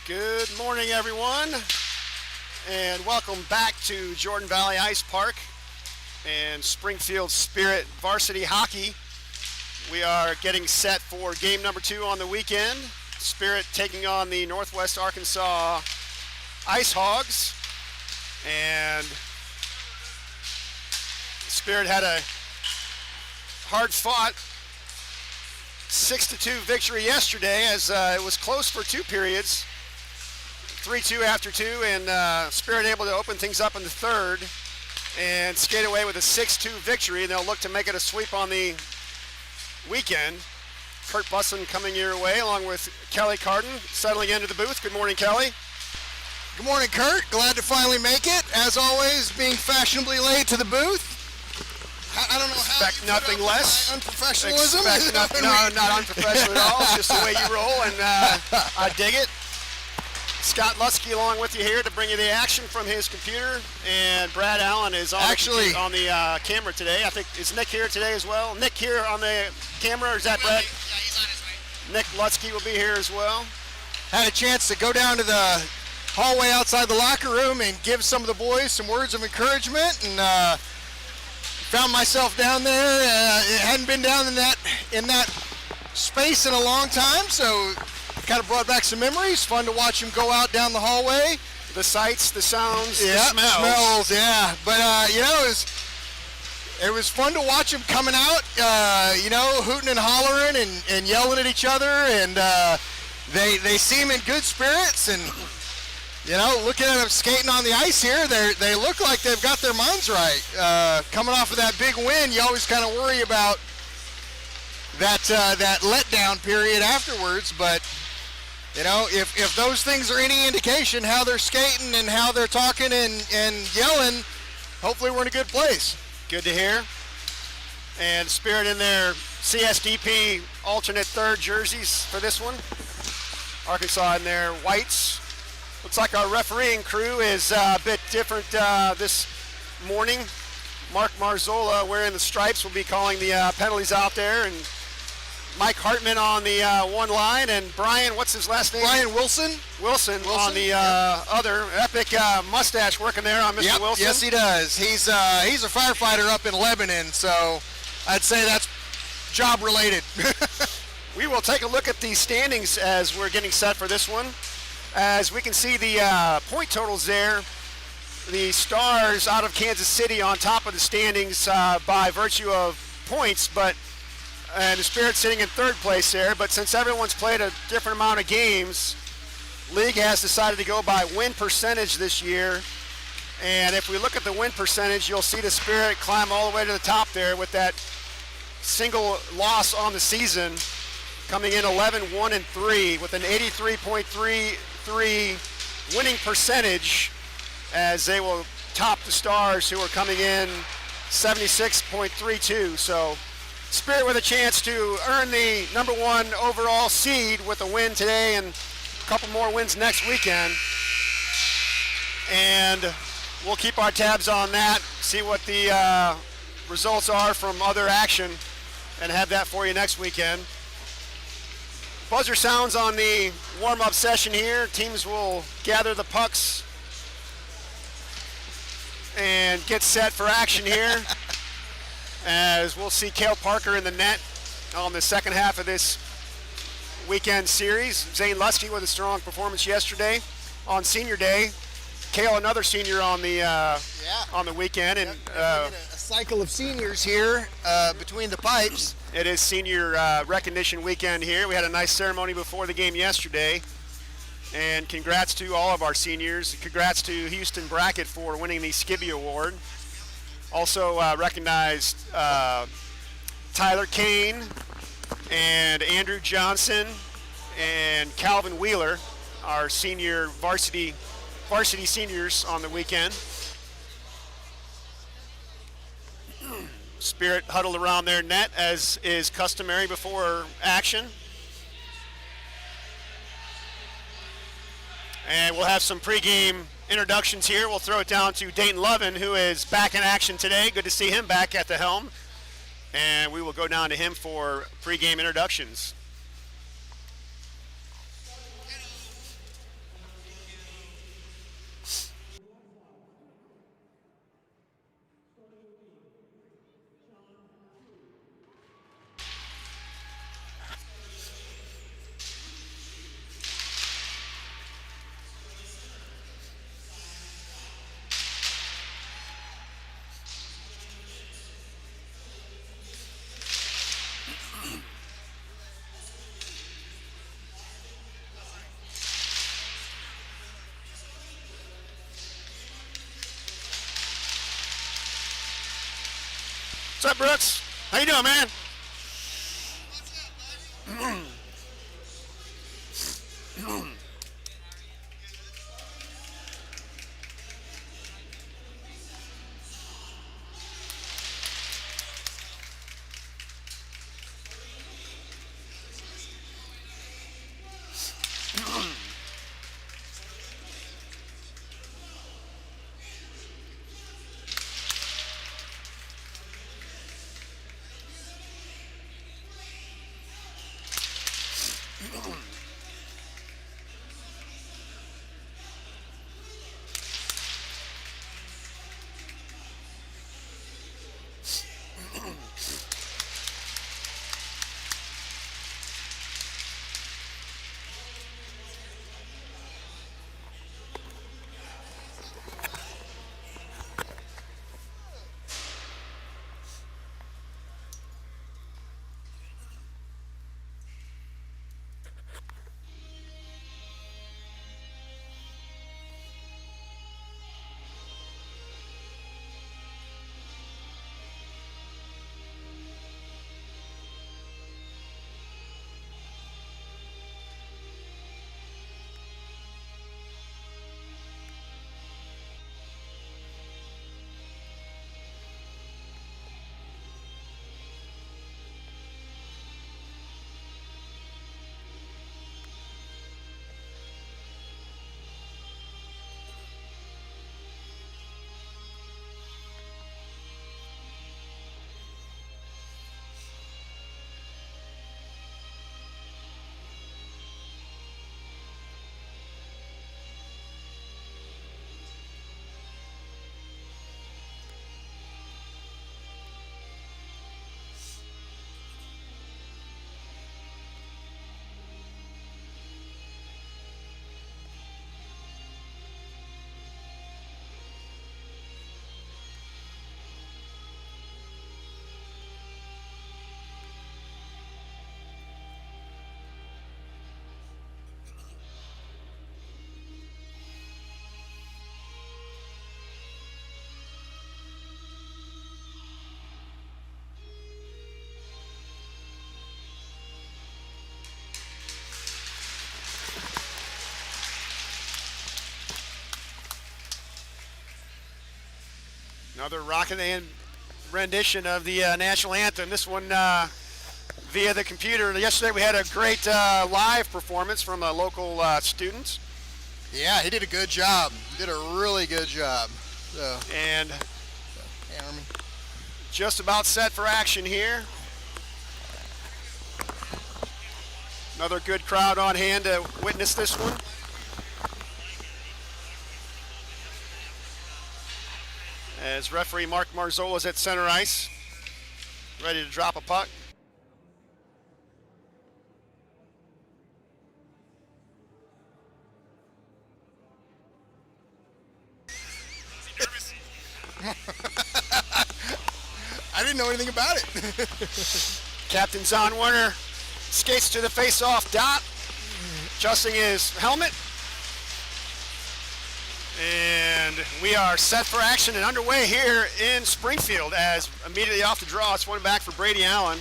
Good morning, everyone, and welcome back to Jordan Valley Ice Park and Springfield Spirit Varsity Hockey. We are getting set for game number 2 on the weekend. Spirit taking on the Northwest Arkansas Ice Hogs, and Spirit had a hard-fought 6-2 victory yesterday as it was close for 2 periods. 3-2 after 2, and Spirit able to open things up in the third and skate away with a 6-2 victory. They'll look to make it a sweep on the weekend. Kurt Bussin coming your way along with Kelly Carden settling into the booth. Good morning, Kelly. Good morning, Kurt. Glad to finally make it. As always, being fashionably late to the booth. I don't know how Expect nothing less. Unprofessionalism? No, not unprofessional at all. It's just the way you roll, and I dig it. Scott Lusky along with you here to bring you the action from his computer, and Brad Allen is on the camera today. I think, is Nick here today as well? Nick here on the camera, or is that Brad? Yeah, he's on his way. Nick Lusky will be here as well. Had a chance to go down to the hallway outside the locker room and give some of the boys some words of encouragement, and found myself down there. It hadn't been down in that space in a long time, so kind of brought back some memories. Fun to watch him go out down the hallway. The sights, the sounds, the smells. Yeah. But it was fun to watch him coming out, hooting and hollering and yelling at each other, and they seem in good spirits, and looking at them skating on the ice here, they look like they've got their minds right. Coming off of that big win, you always kind of worry about that letdown period afterwards, but if those things are any indication how they're skating and how they're talking and yelling, hopefully we're in a good place. Good to hear. And Spirit in their CSDP alternate third jerseys for this one. Arkansas in their whites. Looks like our refereeing crew is a bit different this morning. Mark Marzola wearing the stripes will be calling the penalties out there, and Mike Hartman on the one line, and Brian, what's his last name? Brian Wilson. Wilson on the other. Epic mustache working there on Mr. Wilson. Yes, he does. He's a firefighter up in Lebanon, so I'd say that's job related. We will take a look at the standings as we're getting set for this one. As we can see the point totals there, the Stars out of Kansas City on top of the standings by virtue of points, and the Spirit sitting in third place there, but since everyone's played a different amount of games, League has decided to go by win percentage this year. And if we look at the win percentage, you'll see the Spirit climb all the way to the top there with that single loss on the season, coming in 11-1-3 with an 83.33 winning percentage, as they will top the Stars, who are coming in 76.32. So Spirit with a chance to earn the number 1 overall seed with a win today and a couple more wins next weekend. And we'll keep our tabs on that, see what the results are from other action, and have that for you next weekend. Buzzer sounds on the warm-up session here. Teams will gather the pucks and get set for action here. As we'll see Cale Parker in the net on the second half of this weekend series. Zane Lusky with a strong performance yesterday on Senior Day. Cale, another senior on the weekend, and a cycle of seniors here between the pipes. It is senior recognition weekend here. We had a nice ceremony before the game yesterday, and congrats to all of our seniors. Congrats to Houston Brackett for winning the Skibby Award. Also recognized Tyler Kane and Andrew Johnson and Calvin Wheeler, our senior varsity seniors on the weekend. Spirit huddled around their net as is customary before action. And we'll have some pregame introductions here. We'll throw it down to Dayton Lovin, who is back in action today. Good to see him back at the helm. And we will go down to him for pregame introductions. What's up, Brooks? How you doing, man? Another rockin' and rendition of the national anthem. This one via the computer. Yesterday we had a great live performance from a local student. Yeah, he did a good job. He did a really good job. So, and Hammerman. Just about set for action here. Another good crowd on hand to witness this one. As referee Mark Marzola is at center ice, ready to drop a puck. I didn't know anything about it. Captain Zon Werner skates to the face-off dot, adjusting his helmet. And we are set for action and underway here in Springfield as immediately off the draw, it's one back for Brady Allen,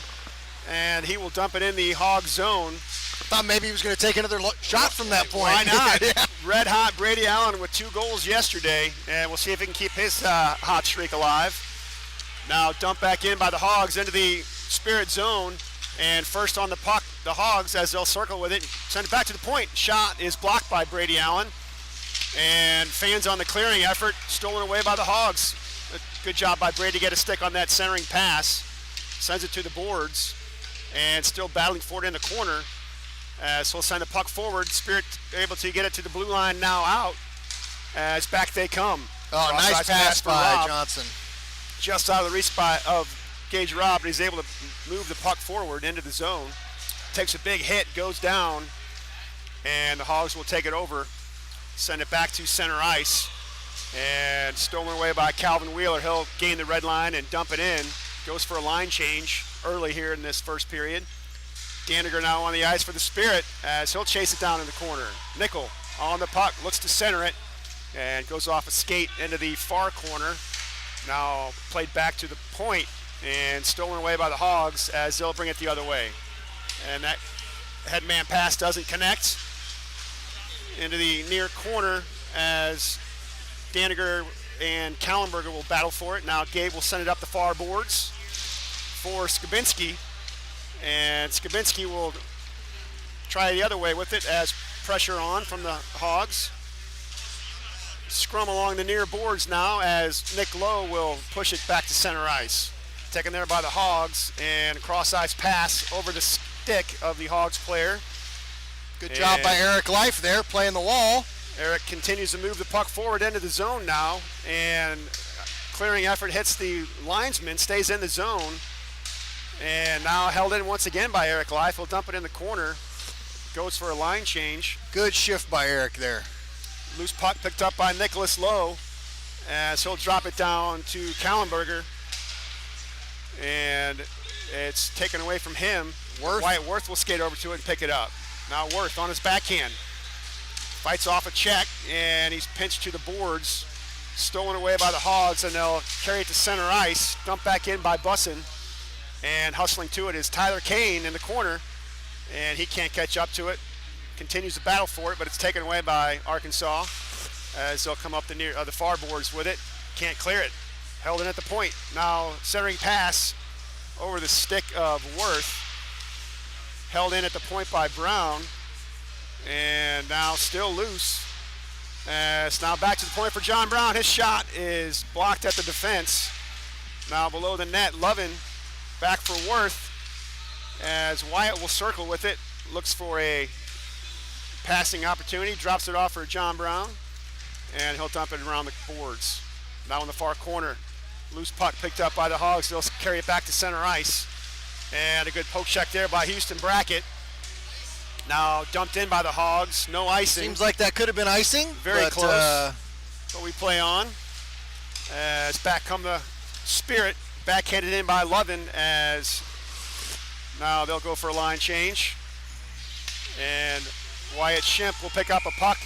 and he will dump it in the Hog zone. Thought maybe he was going to take another shot from that point. Why not? Yeah. Red hot Brady Allen with 2 goals yesterday, and we'll see if he can keep his hot streak alive. Now dump back in by the Hogs into the Spirit zone, and first on the puck, the Hogs, as they'll circle with it, send it back to the point. Shot is blocked by Brady Allen. And fans on the clearing effort, stolen away by the Hogs. Good job by Brady to get a stick on that centering pass. Sends it to the boards, and still battling for it in the corner. So he'll send the puck forward. Spirit able to get it to the blue line, now out. As back they come. Oh, nice pass by Rob. Johnson. Just out of the reach of Gage Rob, but he's able to move the puck forward into the zone. Takes a big hit, goes down, and the Hogs will take it over. Send it back to center ice, and stolen away by Calvin Wheeler. He'll gain the red line and dump it in. Goes for a line change early here in this first period. Daniger now on the ice for the Spirit as he'll chase it down in the corner. Nickel on the puck, looks to center it, and goes off a skate into the far corner. Now played back to the point and stolen away by the Hogs as they'll bring it the other way. And that headman pass doesn't connect into the near corner as Daniger and Kallenberger will battle for it. Now Gabe will send it up the far boards for Skabinski, and Skabinski will try the other way with it as pressure on from the Hogs. Scrum along the near boards now as Nick Lowe will push it back to center ice. Taken there by the Hogs, and cross-ice pass over the stick of the Hogs player. Good job by Eric Life there, playing the wall. Eric continues to move the puck forward into the zone now, and clearing effort hits the linesman, stays in the zone, and now held in once again by Eric Life. He'll dump it in the corner, goes for a line change. Good shift by Eric there. Loose puck picked up by Nicholas Lowe, as he'll drop it down to Kallenberger, and it's taken away from him. Wyatt Worth will skate over to it and pick it up. Now Worth on his backhand. Fights off a check, and he's pinched to the boards. Stolen away by the Hogs, and they'll carry it to center ice. Dumped back in by Bussin. And hustling to it is Tyler Kane in the corner, and he can't catch up to it. Continues the battle for it, but it's taken away by Arkansas as they'll come up the far boards with it. Can't clear it. Held in at the point. Now centering pass over the stick of Worth. Held in at the point by Brown, and now still loose. It's now back to the point for John Brown. His shot is blocked at the defense. Now below the net, Lovin back for Worth as Wyatt will circle with it. Looks for a passing opportunity, drops it off for John Brown, and he'll dump it around the boards. Now in the far corner, loose puck picked up by the Hogs. They'll carry it back to center ice. And a good poke check there by Houston Brackett. Now dumped in by the Hogs. No icing. Seems like that could have been icing. Very close. But we play on. As back come the Spirit. Backhanded in by Lovin as now they'll go for a line change. And Wyatt Shimp will pick up a puck.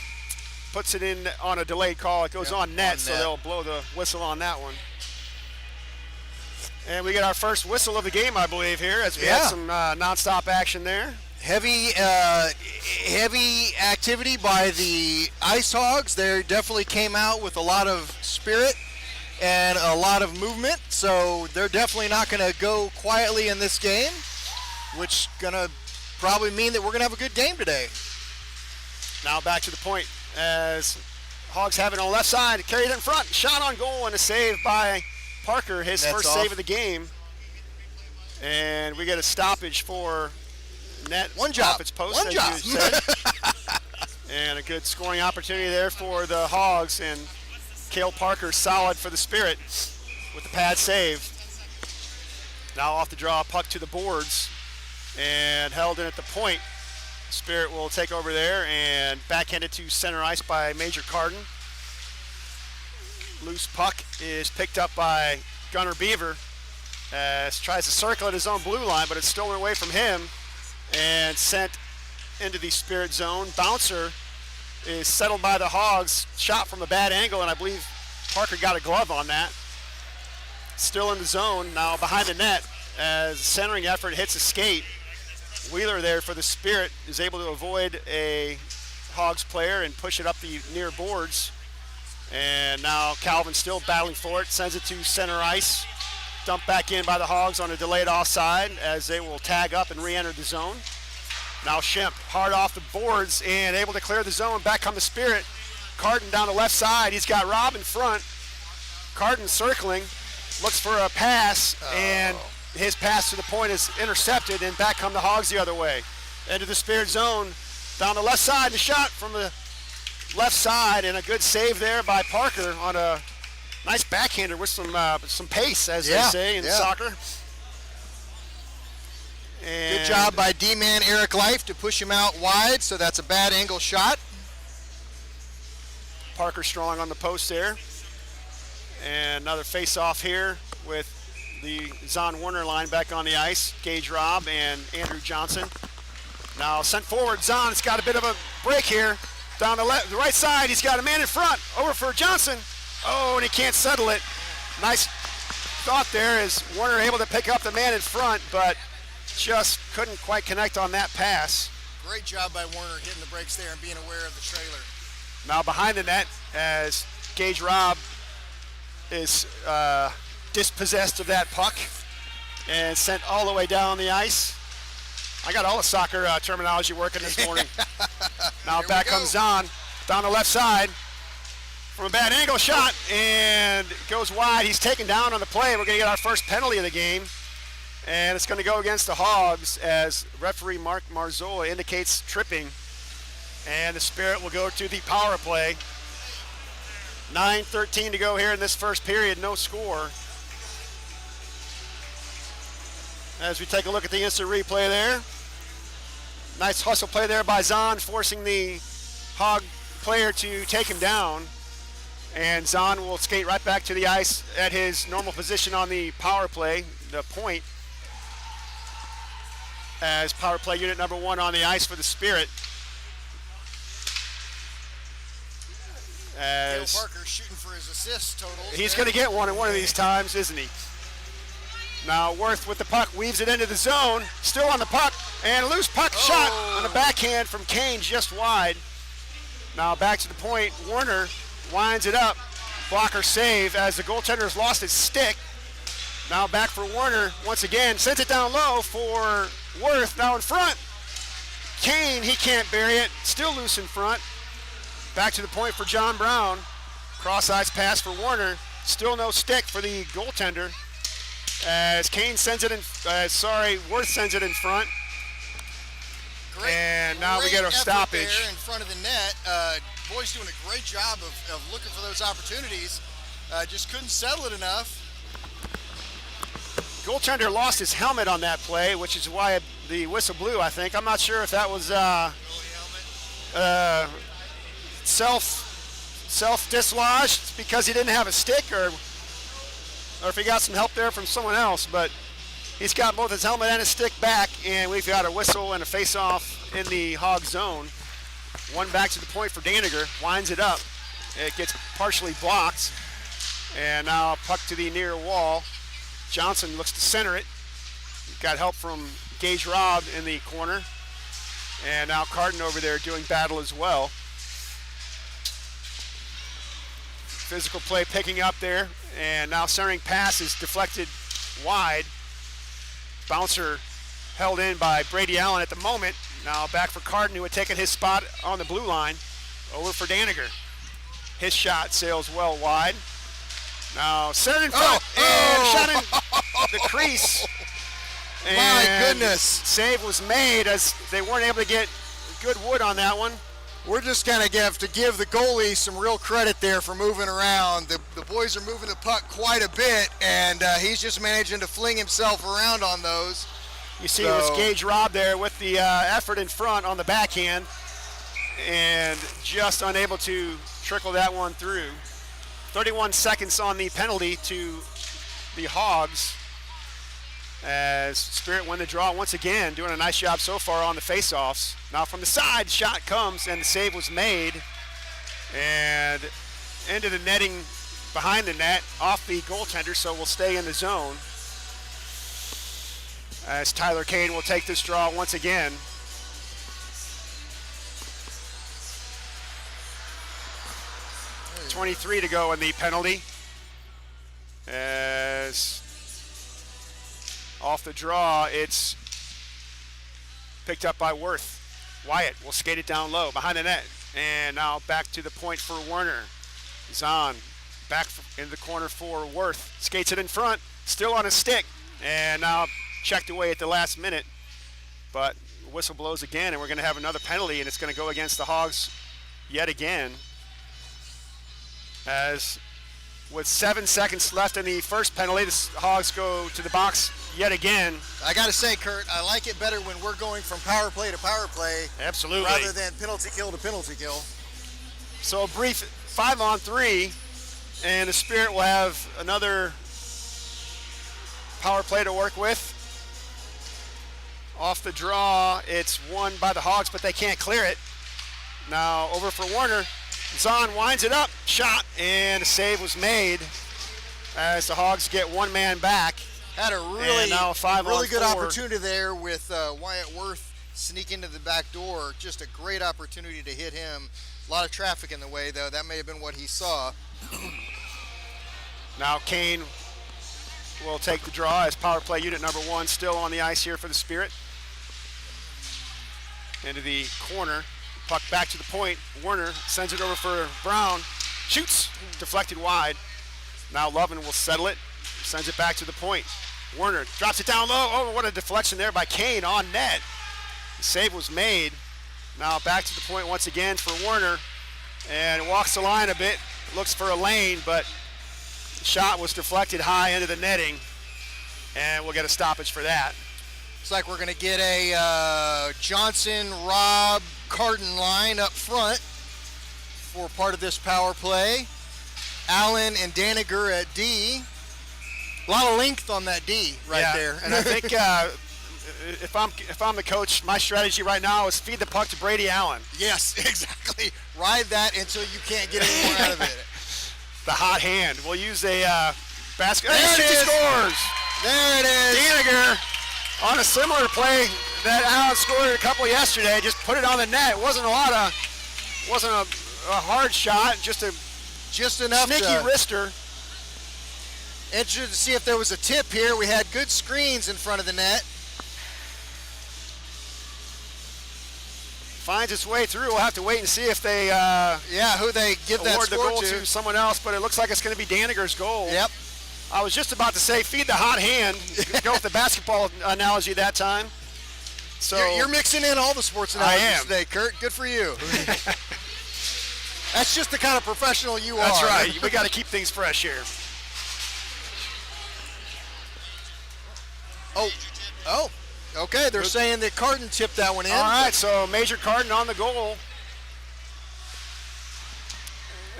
Puts it in on a delayed call. It goes on net, so they'll blow the whistle on that one. And we get our first whistle of the game, I believe, here as we had some nonstop action there. Heavy activity by the Ice Hogs. They definitely came out with a lot of spirit and a lot of movement. So they're definitely not going to go quietly in this game, which is going to probably mean that we're going to have a good game today. Now back to the point as Hogs have it on the left side. Carried in front. Shot on goal and a save by Parker, his first save of the game. And we get a stoppage for net. One job. Its post, One job. You said. And a good scoring opportunity there for the Hogs. And Cale Parker solid for the Spirit with the pad save. Now off the draw, puck to the boards and held in at the point. Spirit will take over there and backhanded to center ice by Major Carden. Loose puck is picked up by Gunnar Beaver as tries to circle at his own blue line, but it's stolen away from him and sent into the Spirit zone. Bouncer is settled by the Hogs, shot from a bad angle, and I believe Parker got a glove on that. Still in the zone, now behind the net as centering effort hits a skate. Wheeler there for the Spirit is able to avoid a Hogs player and push it up the near boards. And now Calvin still battling for it, sends it to center ice. Dumped back in by the Hogs on a delayed offside as they will tag up and re-enter the zone. Now Shemp hard off the boards and able to clear the zone. Back come the Spirit. Carden down the left side. He's got Rob in front. Carden circling, looks for a pass, and his pass to the point is intercepted, and back come the Hogs the other way. Into the Spirit zone. Down the left side, the shot from the left side, and a good save there by Parker on a nice backhander with some pace, as they say in soccer. And good job by D-man Eric Life to push him out wide, so that's a bad angle shot. Parker strong on the post there. And another face-off here with the Zahn Warner line back on the ice. Gage Robb and Andrew Johnson. Now sent forward, Zahn's got a bit of a break here. Down the right side, he's got a man in front. Over for Johnson. Oh, and he can't settle it. Nice thought there is Warner able to pick up the man in front, but just couldn't quite connect on that pass. Great job by Warner hitting the brakes there and being aware of the trailer. Now behind the net as Gage Robb is dispossessed of that puck and sent all the way down the ice. I got all the soccer terminology working this morning. Now back comes Zahn down the left side from a bad angle shot and goes wide. He's taken down on the play. We're going to get our first penalty of the game. And it's going to go against the Hogs as referee Mark Marzola indicates tripping. And the Spirit will go to the power play. 9:13 to go here in this first period, no score. As we take a look at the instant replay there. Nice hustle play there by Zahn, forcing the Hog player to take him down. And Zahn will skate right back to the ice at his normal position on the power play, the point, as power play unit number 1 on the ice for the Spirit. As Dale Parker shooting for his assist totals. He's going to get one in one of these times, isn't he? Now Worth with the puck, weaves it into the zone, still on the puck, and loose puck shot on the backhand from Kane just wide. Now back to the point, Warner winds it up, blocker save as the goaltender's lost his stick. Now back for Warner once again, sends it down low for Worth, now in front. Kane, he can't bury it, still loose in front. Back to the point for John Brown. Cross-ice pass for Warner, still no stick for the goaltender. As Kane sends it in, Worth sends it in front. And now we get a stoppage. There in front of the net. Boys doing a great job of looking for those opportunities. Just couldn't settle it enough. Goaltender lost his helmet on that play, which is why the whistle blew, I think. I'm not sure if that was self-dislodged because he didn't have a stick or if he got some help there from someone else, but he's got both his helmet and his stick back, and we've got a whistle and a face-off in the Hog zone. One back to the point for Daniger, winds it up. It gets partially blocked, and now puck to the near wall. Johnson looks to center it. Got help from Gage Robb in the corner, and now Carden over there doing battle as well. Physical play picking up there, and now centering pass is deflected wide. Bouncer held in by Brady Allen at the moment. Now back for Carden, who had taken his spot on the blue line. Over for Daniger. His shot sails well wide. Now centered in front, and shot in the crease. And my goodness. Save was made as they weren't able to get good wood on that one. We're just going to have to give the goalie some real credit there for moving around. The boys are moving the puck quite a bit, and he's just managing to fling himself around on those. You see, it was Gage Robb there with the effort in front on the backhand, and just unable to trickle that one through. 31 seconds on the penalty to the Hogs, as Spirit win the draw once again, doing a nice job so far on the face-offs. Now from the side, shot comes, and the save was made. And into the netting behind the net, off the goaltender, so we'll stay in the zone. As Tyler Kane will take this draw once again. .23 to go in the penalty. As off the draw, it's picked up by Worth. Wyatt will skate it down low behind the net. And now back to the point for Warner. Zahn back in the corner for Worth. Skates it in front, still on his stick. And now checked away at the last minute. But whistle blows again, and we're going to have another penalty, and it's going to go against the Hogs yet again. As with 7 seconds left in the first penalty, the Hogs go to the box yet again. I got to say, Kurt, I like it better when we're going from power play to power play. Absolutely. Rather than penalty kill to penalty kill. So a brief 5-on-3, and the Spirit will have another power play to work with. Off the draw, it's won by the Hogs, but they can't clear it. Now over for Warner. Zahn winds it up, shot, and a save was made. as the Hogs get one man back. Had a And now really good 5-on-4. opportunity there with Wyatt Worth sneaking into the back door. Just a great opportunity to hit him. A lot of traffic in the way, though. That may have been what he saw. Now Kane will take the draw as power play unit number 1 still on the ice here for the Spirit. Into the corner, puck back to the point. Werner sends it over for Brown, shoots, deflected wide. Now Lovin will settle it, sends it back to the point. Werner drops it down low. Oh, what a deflection there by Kane on net. The save was made. Now back to the point once again for Werner, and walks the line a bit, looks for a lane, but the shot was deflected high into the netting, and we'll get a stoppage for that. Looks like we're going to get a Johnson, Robb, Carton line up front for part of this power play. Allen and Daniger at D. A lot of length on that D there. And I think if I'm the coach, my strategy right now is feed the puck to Brady Allen. Yes, exactly. Ride that until you can't get any more out of it. The hot hand. We'll use a basket. There it is. Scores. There it is. Daniger on a similar play that Allen scored a couple yesterday. Just put it on the net. It wasn't a hard shot. Just enough sneaky wrister. Interested to see if there was a tip here. We had good screens in front of the net. Finds its way through. We'll have to wait and see if they who they give that award the score goal to someone else, but it looks like it's going to be Daniger's goal. Yep. I was just about to say feed the hot hand. Go with the basketball analogy that time. So you're mixing in all the sports analogies today, Kurt. Good for you. That's just the kind of professional you are. That's right. We got to keep things fresh here. Oh. Okay, they're saying that Carton tipped that one in. All right, so Major Carton on the goal.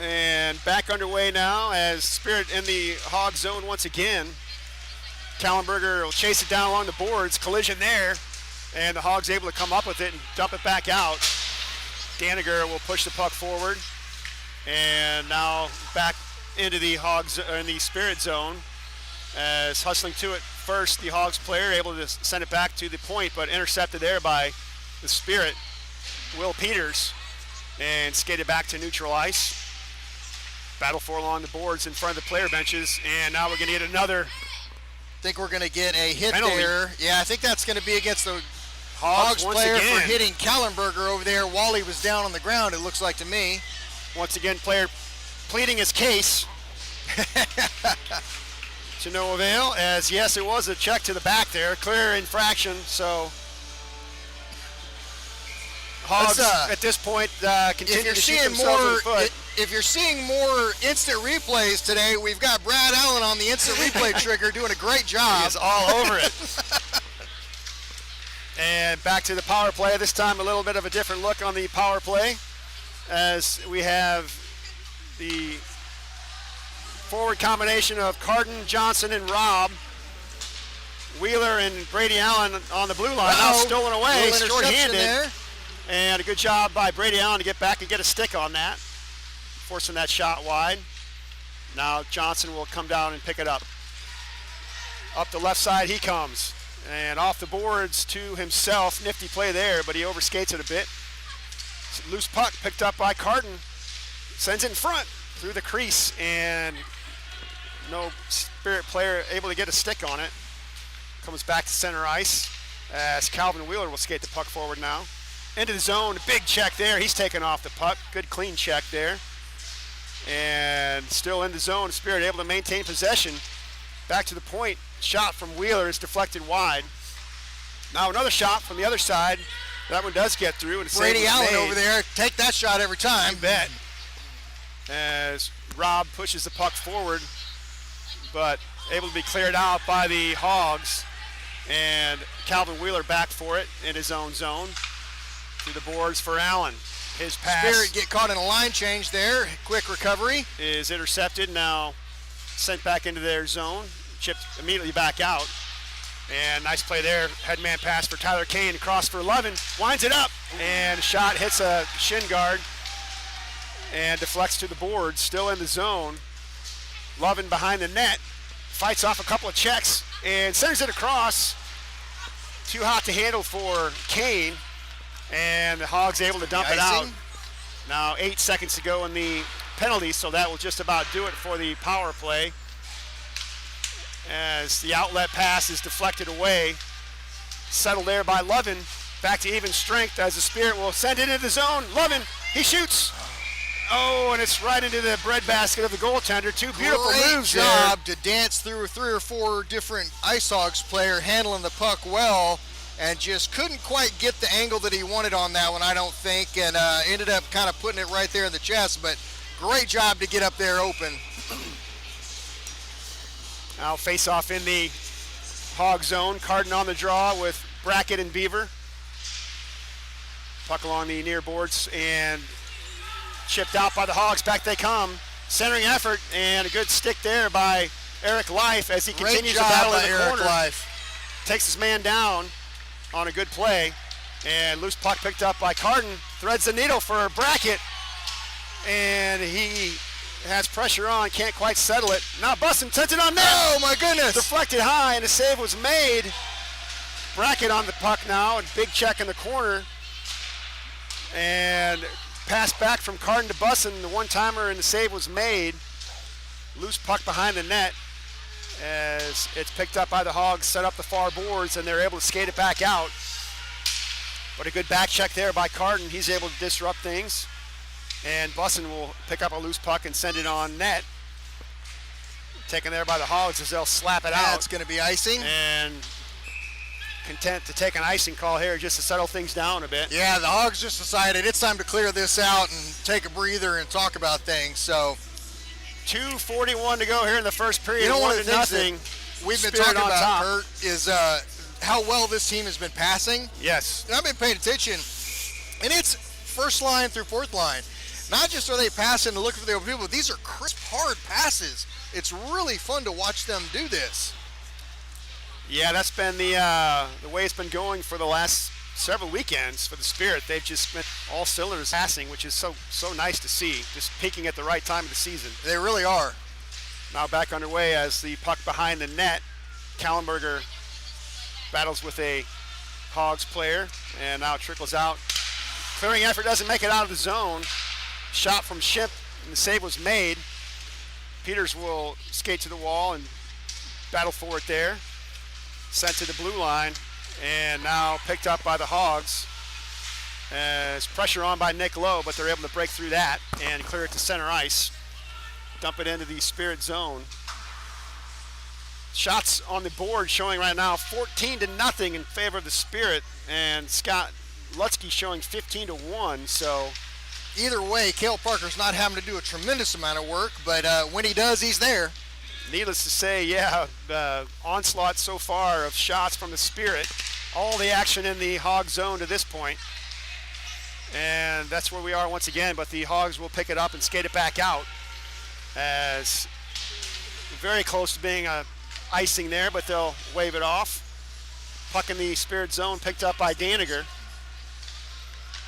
And back underway now as Spirit in the Hog zone once again. Kallenberger will chase it down along the boards, collision there, and the Hogs able to come up with it and dump it back out. Daniger will push the puck forward, and now back into the Hogs in the Spirit zone as hustling to it first, the Hogs player able to send it back to the point, but intercepted there by the Spirit, Will Peters, and skated back to neutral ice. Battle for along the boards in front of the player benches, and now we're going to get another. I think we're going to get a hit penalty there. Yeah, I think that's going to be against the Hogs player for hitting Kallenberger over there while he was down on the ground, it looks like to me. Once again, player pleading his case. To no avail, as yes, it was a check to the back there, clear infraction, so Hogs at this point continue to shoot themselves in the foot. If you're seeing more instant replays today, we've got Brad Allen on the instant replay trigger doing a great job. He is all over it. And back to the power play, this time a little bit of a different look on the power play as we have the forward combination of Carton, Johnson, and Robb. Wheeler and Brady Allen on the blue line. Now stolen away, short-handed. And a good job by Brady Allen to get back and get a stick on that, forcing that shot wide. Now Johnson will come down and pick it up. Up the left side he comes. And off the boards to himself. Nifty play there, but he overskates it a bit. Loose puck picked up by Carton. Sends it in front through the crease, and no Spirit player able to get a stick on it. Comes back to center ice as Calvin Wheeler will skate the puck forward now. Into the zone, big check there. He's taken off the puck. Good clean check there. And still in the zone, Spirit able to maintain possession. Back to the point. Shot from Wheeler is deflected wide. Now another shot from the other side. That one does get through. And Brady Allen over there, take that shot every time. You bet. As Robb pushes the puck forward, but able to be cleared out by the Hogs. And Calvin Wheeler back for it in his own zone. To the boards for Allen. His pass. Spirit get caught in a line change there. Quick recovery. Is intercepted, now sent back into their zone. Chipped immediately back out. And nice play there. Headman pass for Tyler Kane. Cross for Lovin. Winds it up. And shot hits a shin guard. And deflects to the boards. Still in the zone. Lovin behind the net, fights off a couple of checks and sends it across. Too hot to handle for Kane, and the Hogs able to dump it out. Now 8 seconds to go in the penalty, so that will just about do it for the power play. As the outlet pass is deflected away, settled there by Lovin. Back to even strength as the Spirit will send it into the zone. Lovin, he shoots. Oh, and it's right into the breadbasket of the goaltender. Two beautiful moves there. Great job to dance through 3 or 4 different Ice Hogs player, handling the puck well, and just couldn't quite get the angle that he wanted on that one, I don't think, and ended up kind of putting it right there in the chest, but great job to get up there open. Now face off in the Hog zone. Carden on the draw with Brackett and Beaver. Puck along the near boards and chipped out by the Hogs. Back they come. Centering effort and a good stick there by Eric Life as he continues to battle in the corner. Life. Takes his man down on a good play. And loose puck picked up by Carden. Threads the needle for Brackett. And he has pressure on, can't quite settle it. Now Bussin sends it on net. Oh my goodness. Deflected high and a save was made. Brackett on the puck now, and big check in the corner. And pass back from Carden to Bussin. The one-timer and the save was made. Loose puck behind the net as it's picked up by the Hogs, set up the far boards, and they're able to skate it back out. But a good back check there by Carden. He's able to disrupt things. And Bussin will pick up a loose puck and send it on net. Taken there by the Hogs as they'll slap it out. That's going to be icing. And content to take an icing call here just to settle things down a bit. Yeah, the Hogs just decided it's time to clear this out and take a breather and talk about things. So 2:41 to go here in the first period. You know, one of the things nothing. that we've been Spirit talking on about, top. Kurt, is how well this team has been passing. Yes. And I've been paying attention, and it's first line through fourth line. Not just are they passing to look for the open people, but these are crisp, hard passes. It's really fun to watch them do this. Yeah, that's been the way it's been going for the last several weekends for the Spirit. They've just been all cylinders passing, which is so nice to see, just peaking at the right time of the season. They really are. Now back underway as the puck behind the net. Kallenberger battles with a Hogs player and now trickles out. Clearing effort doesn't make it out of the zone. Shot from Ship and the save was made. Peters will skate to the wall and battle for it there. Sent to the blue line and now picked up by the Hogs. As pressure on by Nick Lowe, but they're able to break through that and clear it to center ice. Dump it into the Spirit zone. Shots on the board showing right now 14-0 in favor of the Spirit, and Scott Lutzke showing 15-1. So either way, Cale Parker's not having to do a tremendous amount of work, but when he does, he's there. Needless to say, yeah, onslaught so far of shots from the Spirit. All the action in the Hog zone to this point. And that's where we are once again, but the Hogs will pick it up and skate it back out. As very close to being a icing there, but they'll wave it off. Puck in the Spirit zone picked up by Daniger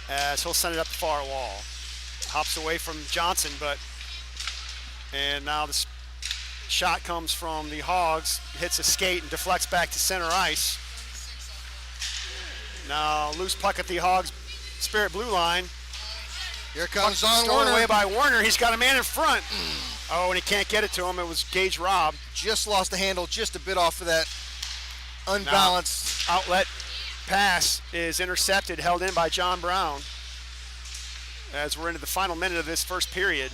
as he'll send it up the far wall. Hops away from Johnson, and now the shot comes from the Hogs, hits a skate and deflects back to center ice. Now loose puck at the Hogs Spirit blue line. Here comes John Stolen Warner. away by Warner. He's got a man in front. Oh, and he can't get it to him. It was Gage Robb. Just lost the handle just a bit off of that unbalanced. Now, outlet pass is intercepted, held in by John Brown. As we're into the final minute of this first period.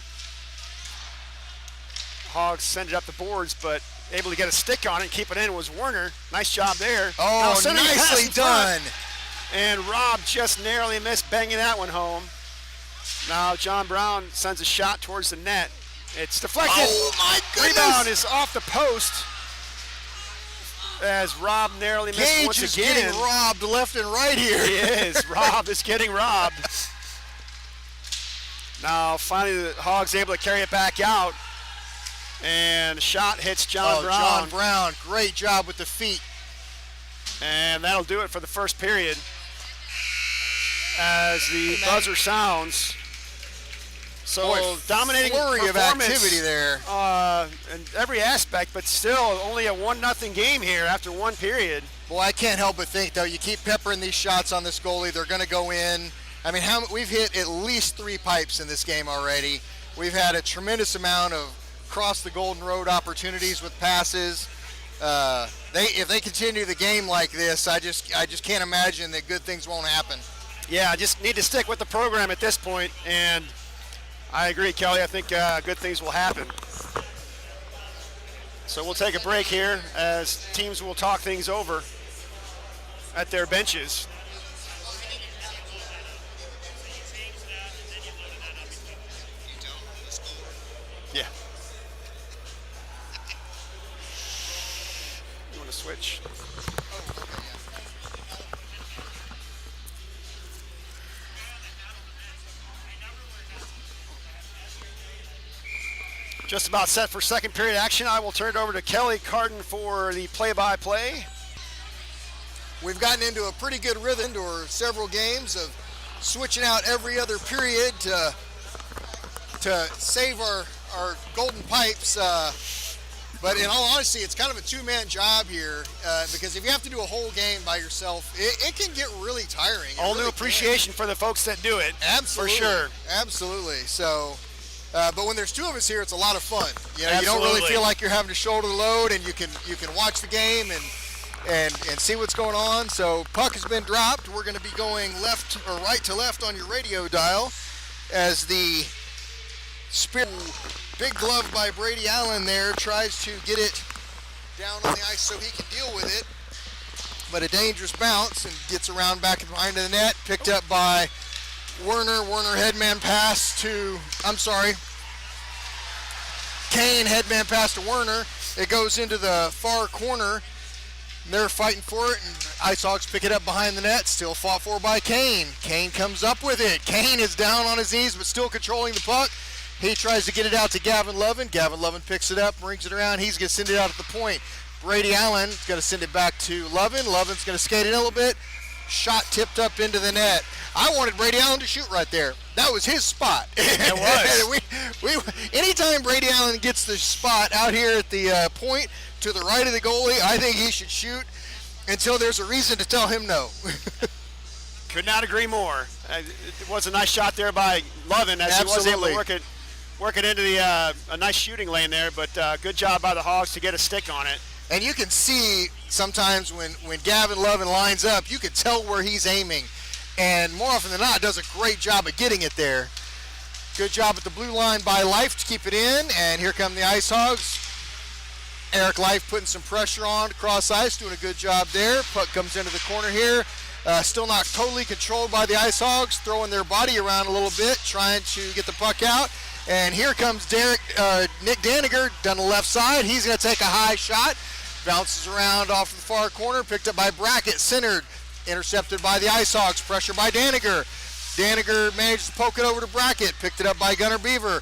Hogs send it up the boards, but able to get a stick on it and keep it in was Warner. Nice job there. Oh, nicely done. And Robb just narrowly missed banging that one home. Now John Brown sends a shot towards the net. It's deflected. Oh my goodness. Rebound is off the post. As Robb narrowly missed Gage once is again. getting robbed left and right here. He is. Robb is getting robbed. Now finally the Hogs able to carry it back out. And the shot hits John Brown. John Brown, great job with the feet. And that'll do it for the first period. As the buzzer sounds. So Boy, dominating flurry of performance, activity there. in every aspect, but still only a 1-0 game here after one period. Boy, I can't help but think, though, you keep peppering these shots on this goalie, they're going to go in. I mean, we've hit at least 3 pipes in this game already. We've had a tremendous amount of cross the Golden Road opportunities with passes. If they continue the game like this, I just can't imagine that good things won't happen. Yeah, I just need to stick with the program at this point, and I agree, Kelly. I think good things will happen. So we'll take a break here as teams will talk things over at their benches. Yeah. You want to switch? Just about set for second period action. I will turn it over to Kelly Carton for the play-by-play. We've gotten into a pretty good rhythm or several games of switching out every other period to save our golden pipes. But in all honesty, it's kind of a two-man job here because if you have to do a whole game by yourself, it can get really tiring. All new appreciation for the folks that do it. Absolutely. For sure. Absolutely. So, but when there's 2 of us here, it's a lot of fun. You know, Absolutely. you don't really feel like you're having to shoulder the load, and you can watch the game and see what's going on. So puck has been dropped. We're going to be going left or right to left on your radio dial as the Spirit, big glove by Brady Allen there, tries to get it down on the ice so he can deal with it. But a dangerous bounce and gets around back behind the net, picked up by Werner. Werner headman pass to, Kane headman pass to Werner. It goes into the far corner. They're fighting for it, and Ice Hogs pick it up behind the net. Still fought for by Kane. Kane comes up with it. Kane is down on his knees, but still controlling the puck. He tries to get it out to Gavin Lovin. Gavin Lovin picks it up, brings it around. He's going to send it out at the point. Brady Allen is going to send it back to Lovin. Lovin's going to skate it a little bit. Shot tipped up into the net. I wanted Brady Allen to shoot right there. That was his spot. It was. Anytime Brady Allen gets the spot out here at the point to the right of the goalie, I think he should shoot until there's a reason to tell him no. Could not agree more. It was a nice shot there by Lovin as Absolutely. he was able to work it into a nice shooting lane there, but good job by the Hogs to get a stick on it. And you can see sometimes when Gavin Lovin lines up, you can tell where he's aiming. And more often than not, does a great job of getting it there. Good job at the blue line by Life to keep it in. And here come the Ice Hogs. Eric Life putting some pressure on across ice, doing a good job there. Puck comes into the corner here. Still not totally controlled by the Ice Hogs, throwing their body around a little bit, trying to get the puck out. And here comes Nick Daniger down the left side. He's going to take a high shot. Bounces around off the far corner, picked up by Brackett, centered, intercepted by the Ice Hogs, pressure by Daniger. Daniger managed to poke it over to Brackett, picked it up by Gunnar Beaver.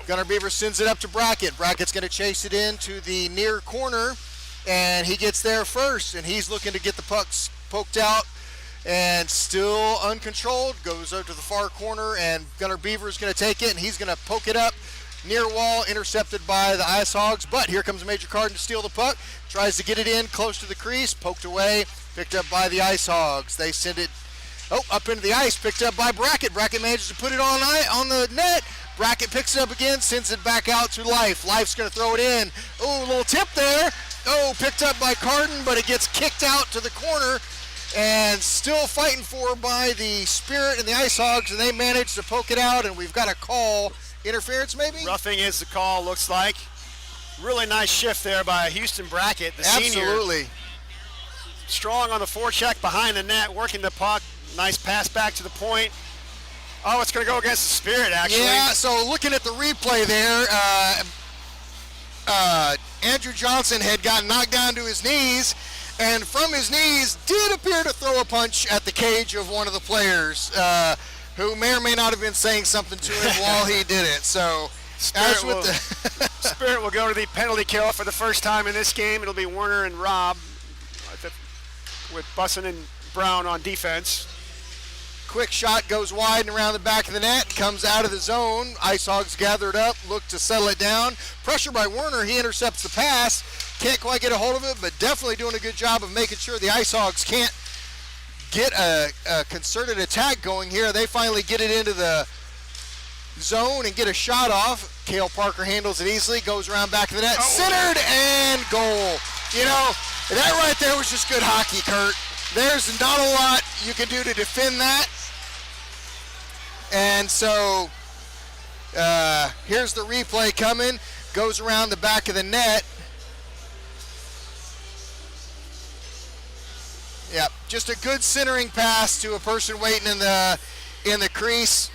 Gunnar Beaver sends it up to Brackett. Brackett's going to chase it into the near corner, and he gets there first, and he's looking to get the pucks poked out, and still uncontrolled, goes up to the far corner, and Gunnar Beaver's going to take it, and he's going to poke it up. Near wall, intercepted by the Ice Hogs, but here comes Major Carden to steal the puck. Tries to get it in close to the crease, poked away, picked up by the Ice Hogs. They send it up into the ice, picked up by Brackett. Brackett manages to put it on the net. Brackett picks it up again, sends it back out to Life. Life's going to throw it in. Oh, a little tip there. Oh, picked up by Carden, but it gets kicked out to the corner. And still fighting for by the Spirit and the Ice Hogs, and they manage to poke it out, and we've got a call. Interference, maybe? Roughing is the call, looks like. Really nice shift there by Houston Brackett, the senior. Absolutely. Strong on the forecheck behind the net, working the puck. Nice pass back to the point. Oh, it's going to go against the Spirit, actually. Yeah, so looking at the replay there, Andrew Johnson had gotten knocked down to his knees, and from his knees did appear to throw a punch at the cage of one of the players, who may or may not have been saying something to him while he did it. So, Spirit will go to the penalty kill for the first time in this game. It'll be Werner and Robb with Bussin and Brown on defense. Quick shot goes wide and around the back of the net, comes out of the zone. Ice Hogs gathered up, look to settle it down. Pressure by Werner, he intercepts the pass. Can't quite get a hold of it, but definitely doing a good job of making sure the Ice Hogs can't get a concerted attack going here. They finally get it into the zone and get a shot off. Cale Parker handles it easily, goes around back of the net, centered, and goal. You know, that right there was just good hockey, Kurt. There's not a lot you can do to defend that. And so here's the replay coming. Goes around the back of the net. Yep, just a good centering pass to a person waiting in the crease.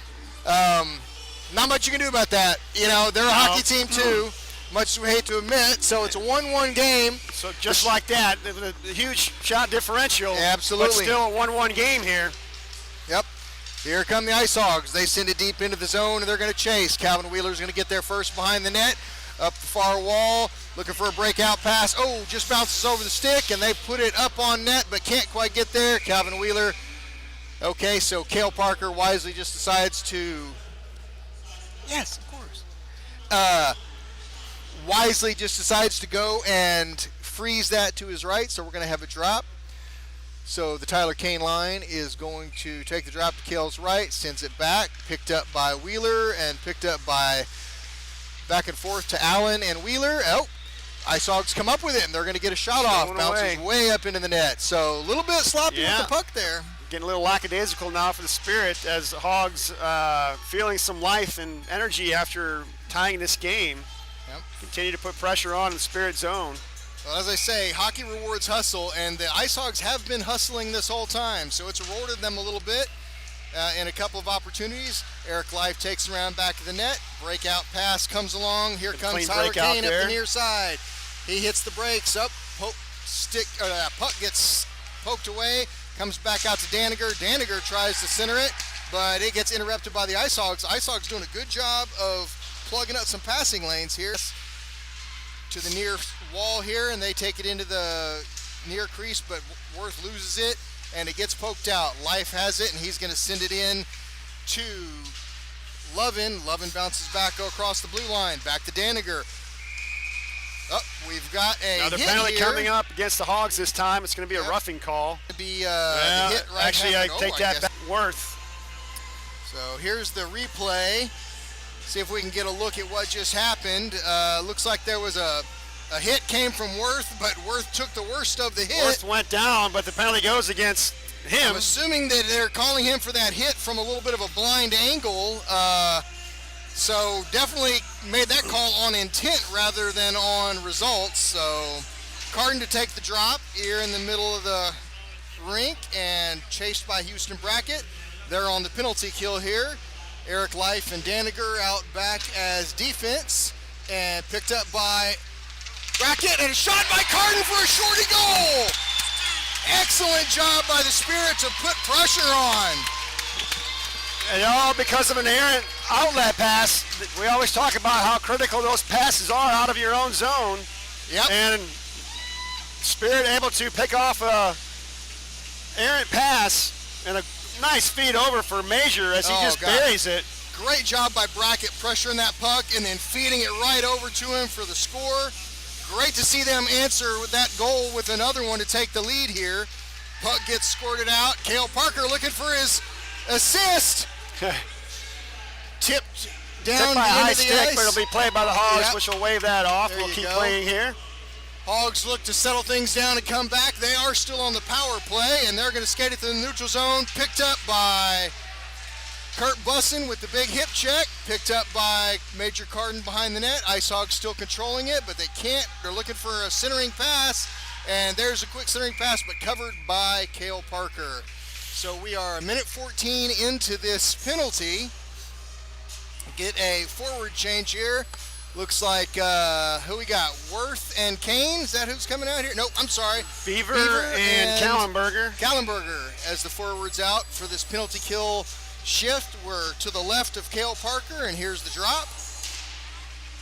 Not much you can do about that. You know, they're a hockey team too, much as we hate to admit. So it's a 1-1 game. So just like that, the huge shot differential. Absolutely. But still a 1-1 game here. Yep. Here come the Ice Hogs. They send it deep into the zone, and they're going to chase. Calvin Wheeler's going to get there first behind the net. Up the far wall, looking for a breakout pass. Oh, just bounces over the stick, and they put it up on net, but can't quite get there. Calvin Wheeler. Okay, so Cale Parker wisely just decides to... Yes, of course. Wisely just decides to go and freeze that to his right, so we're going to have a drop. So the Tyler Kane line is going to take the drop to Cale's right, sends it back, picked up by Wheeler, and picked up by back and forth to Allen and Wheeler. Oh, Ice Hogs come up with it, and they're going to get a shot off. Bounces way up into the net. So a little bit sloppy with the puck there. Getting a little lackadaisical now for the Spirit as Hogs feeling some life and energy after tying this game. Yep. Continue to put pressure on in the Spirit zone. Well, as I say, hockey rewards hustle, and the Ice Hogs have been hustling this whole time, so it's rewarded them a little bit in a couple of opportunities. Eric Life takes around back of the net. Breakout pass comes along. Here comes Tyler Kane up the near side. He hits the brakes up. Puck gets poked away. Comes back out to Daniger. Daniger tries to center it, but it gets interrupted by the Ice Hogs. Ice Hogs doing a good job of plugging up some passing lanes here to the near wall here, and they take it into the near crease, but Worth loses it, and it gets poked out. Life has it, and he's going to send it in to Lovin. Lovin bounces back across the blue line. Back to Daniger. Oh, we've got another penalty coming up against the Hogs this time. It's going to be a roughing call. Hit right. Actually, I take that back. Worth. So here's the replay. See if we can get a look at what just happened. Looks like there was a hit came from Worth, but Worth took the worst of the hit. Worth went down, but the penalty goes against him. I'm assuming that they're calling him for that hit from a little bit of a blind angle. So definitely made that call on intent rather than on results. So Carden to take the drop here in the middle of the rink and chased by Houston Brackett. They're on the penalty kill here. Eric Life and Daniger out back as defense and picked up by Brackett and a shot by Carden for a shorty goal. Excellent job by the Spirit to put pressure on. And all because of an errant outlet pass. We always talk about how critical those passes are out of your own zone. Yep. And Spirit able to pick off a errant pass and a nice feed over for Major as he buries it. Great job by Brackett pressuring that puck and then feeding it right over to him for the score. Great to see them answer with that goal with another one to take the lead here. Puck gets squirted out. Cale Parker looking for his assist. Tipped down by a high the stick, ice. but it'll be played by the Hogs, which will wave that off. We'll keep playing here. Hogs look to settle things down and come back. They are still on the power play, and they're going to skate it to the neutral zone. Picked up by Kurt Bussin with the big hip check. Picked up by Major Carden behind the net. Ice Hogs still controlling it, but they can't. They're looking for a centering pass, and there's a quick centering pass, but covered by Cale Parker. So we are a minute 14 into this penalty. Get a forward change here. Looks like, who we got? Worth and Kane? Is that who's coming out here? Nope, I'm sorry. Beaver and Kallenberger. Kallenberger as the forwards out for this penalty kill shift. We're to the left of Cale Parker, and here's the drop.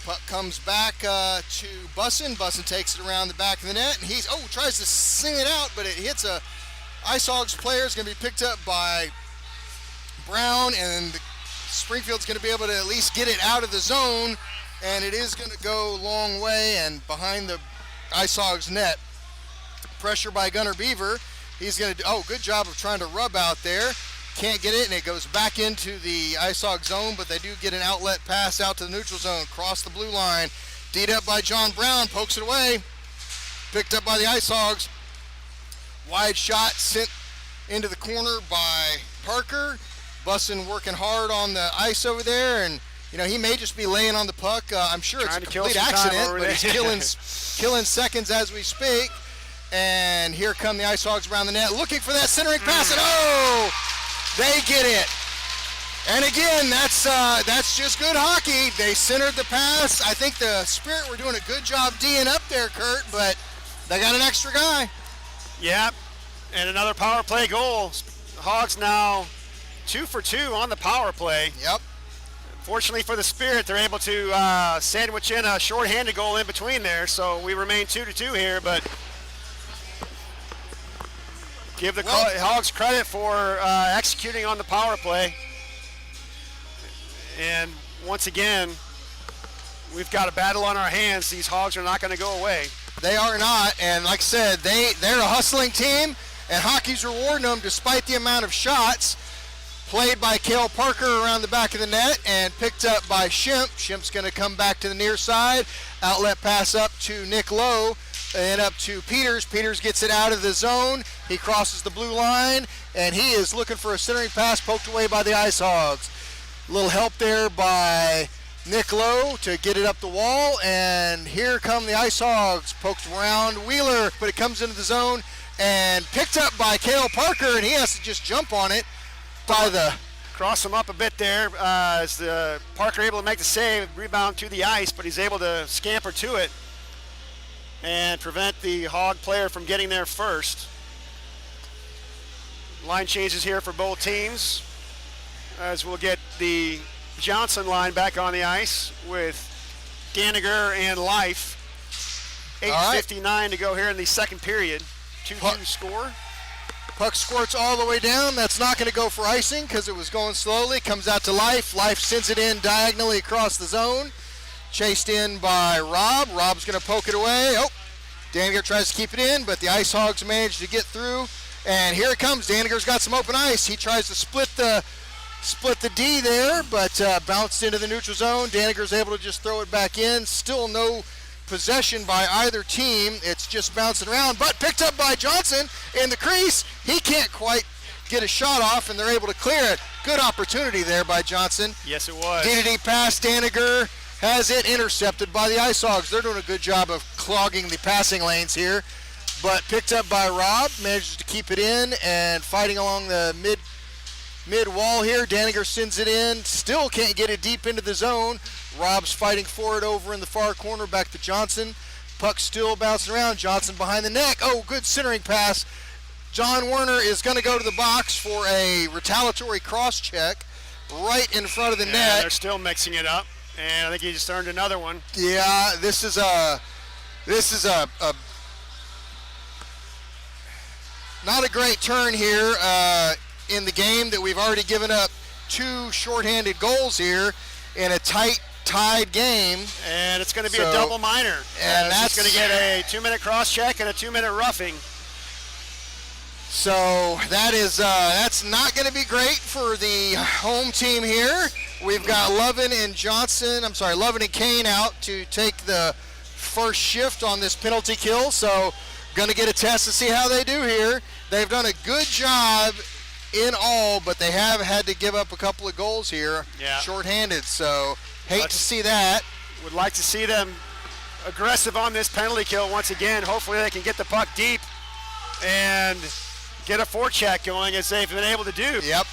Puck comes back to Bussin. Bussin takes it around the back of the net, and he tries to sing it out, but it hits a Ice Hogs player. Is going to be picked up by Brown, and Springfield's going to be able to at least get it out of the zone, and it is going to go a long way and behind the Ice Hogs net. Pressure by Gunnar Beaver. He's going to do, good job of trying to rub out there. Can't get it, and it goes back into the Ice Hog zone, but they do get an outlet pass out to the neutral zone, cross the blue line. D'd up by John Brown, pokes it away. Picked up by the Ice Hogs. Wide shot sent into the corner by Parker. Bussin working hard on the ice over there, and he may just be laying on the puck. I'm sure it's a complete accident, but he's killing seconds as we speak. And here come the Ice Hogs around the net, looking for that centering pass, and they get it. And again, that's just good hockey. They centered the pass. I think the Spirit were doing a good job D'ing up there, Kurt, but they got an extra guy. Yep, and another power play goal. The Hogs now 2 for 2 on the power play. Yep. Fortunately for the Spirit, they're able to sandwich in a shorthanded goal in between there, so we remain 2-2 here, but give the Hogs credit for executing on the power play. And once again, we've got a battle on our hands. These Hogs are not going to go away. They are not, and like I said, they're a hustling team, and hockey's rewarding them despite the amount of shots. Played by Cale Parker around the back of the net and picked up by Shimp. Shimp's going to come back to the near side. Outlet pass up to Nick Lowe and up to Peters. Peters gets it out of the zone. He crosses the blue line, and he is looking for a centering pass poked away by the Ice Hogs. A little help there by Nick Lowe to get it up the wall, and here come the Ice Hogs. Poked around Wheeler, but it comes into the zone and picked up by Cale Parker, and he has to just jump on it. Cross him up a bit there as the Parker able to make the save, rebound to the ice, but he's able to scamper to it and prevent the Hog player from getting there first. Line changes here for both teams as we'll get the Johnson line back on the ice with Daniger and Life. 8:59 to go here in the second period. 2-2 score. Puck squirts all the way down. That's not going to go for icing because it was going slowly. Comes out to Life. Life sends it in diagonally across the zone. Chased in by Rob. Rob's going to poke it away. Daniger tries to keep it in, but the Ice Hogs manage to get through. And here it comes. Daniger's got some open ice. He tries to split the D there, but bounced into the neutral zone. Daniger's able to just throw it back in. Still no possession by either team. It's just bouncing around, but picked up by Johnson in the crease. He can't quite get a shot off, and they're able to clear it. Good opportunity there by Johnson. Yes, it was. D pass. Daniger has it intercepted by the Ice Hogs. They're doing a good job of clogging the passing lanes here, but picked up by Rob. Manages to keep it in and fighting along the mid wall here. Daniger sends it in. Still can't get it deep into the zone. Rob's fighting for it over in the far corner, back to Johnson. Puck still bouncing around. Johnson behind the neck. Good centering pass. John Werner is going to go to the box for a retaliatory cross check right in front of the net. They're still mixing it up, and I think he just earned another one. Yeah, this is a not a great turn here in the game that we've already given up 2 shorthanded goals here in a tied game. And it's going to be a double minor. And that's going to get a 2-minute cross check and a 2-minute roughing. So that's not going to be great for the home team here. We've got Lovin and Kane out to take the first shift on this penalty kill. So going to get a test to see how they do here. They've done a good job in all, but they have had to give up a couple of goals here, shorthanded. So hate to see that. Would like to see them aggressive on this penalty kill once again. Hopefully they can get the puck deep and get a forecheck going as they've been able to do. Yep.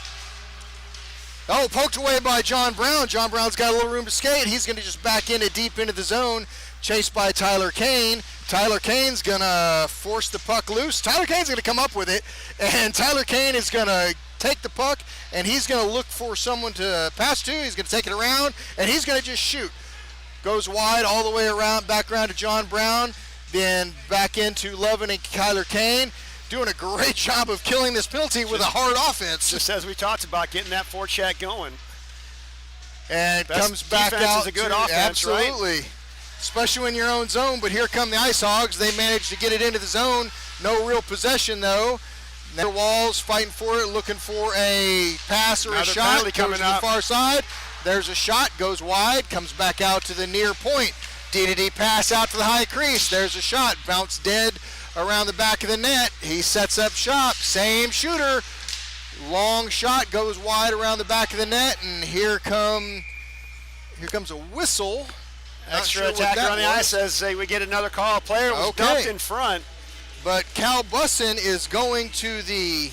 Poked away by John Brown. John Brown's got a little room to skate. He's going to just back in it deep into the zone, chased by Tyler Kane. Tyler Kane's going to force the puck loose. Tyler Kane's going to come up with it, and Tyler Kane is going to take the puck, and he's going to look for someone to pass to. He's going to take it around, and he's going to just shoot. Goes wide all the way around, back around to John Brown, then back into Lovin and Tyler Kane. doing a great job of killing this penalty with a hard offense. Just as we talked about, getting that forecheck going. And Best comes back defense out is a good to, offense, absolutely. right? Especially when your own zone, but here come the Ice Hogs. They managed to get it into the zone. No real possession, though. Now Walls fighting for it, looking for a pass or Another a shot. penalty coming Goes to the up. far side. There's a shot, goes wide, comes back out to the near point. DDD pass out to the high crease. There's a shot, bounced dead around the back of the net. He sets up shop, same shooter. Long shot goes wide around the back of the net, and here comes a whistle. Not Extra sure what attacker that on the was. ice says we get another call. Player was Okay. dumped in front. But Cal Bussin is going to the.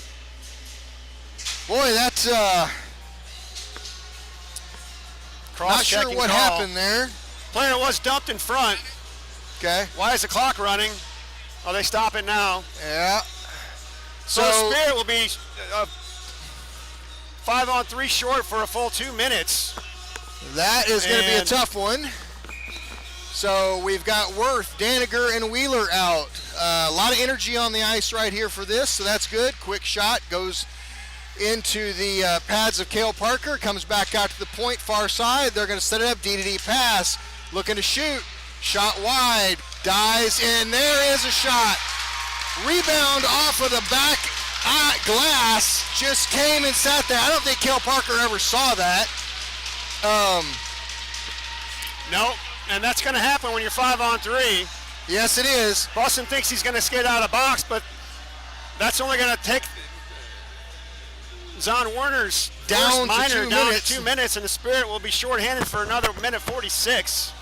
Boy, that's not sure Cross-checking what call. happened there. Player was dumped in front. Okay. Why is the clock running? Oh, they stop it now. Yeah. So the Spirit will be 5-on-3 short for a full 2 minutes. That is going to be a And- tough one. So we've got Worth, Daniger, and Wheeler out. A lot of energy on the ice right here for this, so that's good. Quick shot goes into the pads of Cale Parker, comes back out to the point, far side. They're going to set it up, DDD pass, looking to shoot. Shot wide, dies, and there is a shot. Rebound off of the back glass, just came and sat there. I don't think Cale Parker ever saw that. No, and that's going to happen when you're 5-on-3. Yes, it is. Boston thinks he's going to skate out of box, but that's only going to take Zon Werner's Down first to minor 2 down minutes. to 2 minutes, and the Spirit will be shorthanded for another minute 46.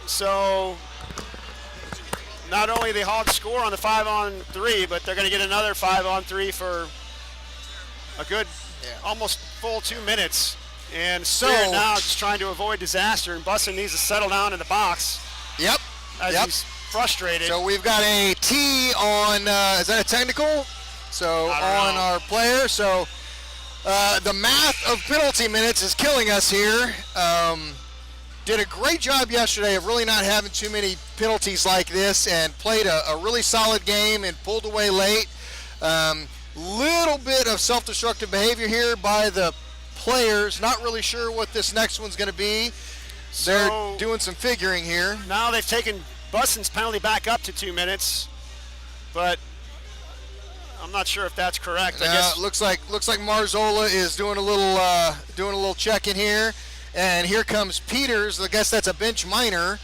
So not only the Hogs score on the 5-on-3, but they're going to get another 5-on-3 for a good almost full 2 minutes. And Spirit now just trying to avoid disaster, and Bussin needs to settle down in the box. Yep. As he's frustrated. So we've got a T on, is that a technical? So on our player. So the math of penalty minutes is killing us here. Did a great job yesterday of really not having too many penalties like this, and played a really solid game and pulled away late. Little bit of self-destructive behavior here by the players. Not really sure what this next one's going to be. They're doing some figuring here. Now they've taken Bussin's penalty back up to 2 minutes, but I'm not sure if that's correct. I guess Looks like Marzola is doing a little check in here, and here comes Peters. I guess that's a bench minor.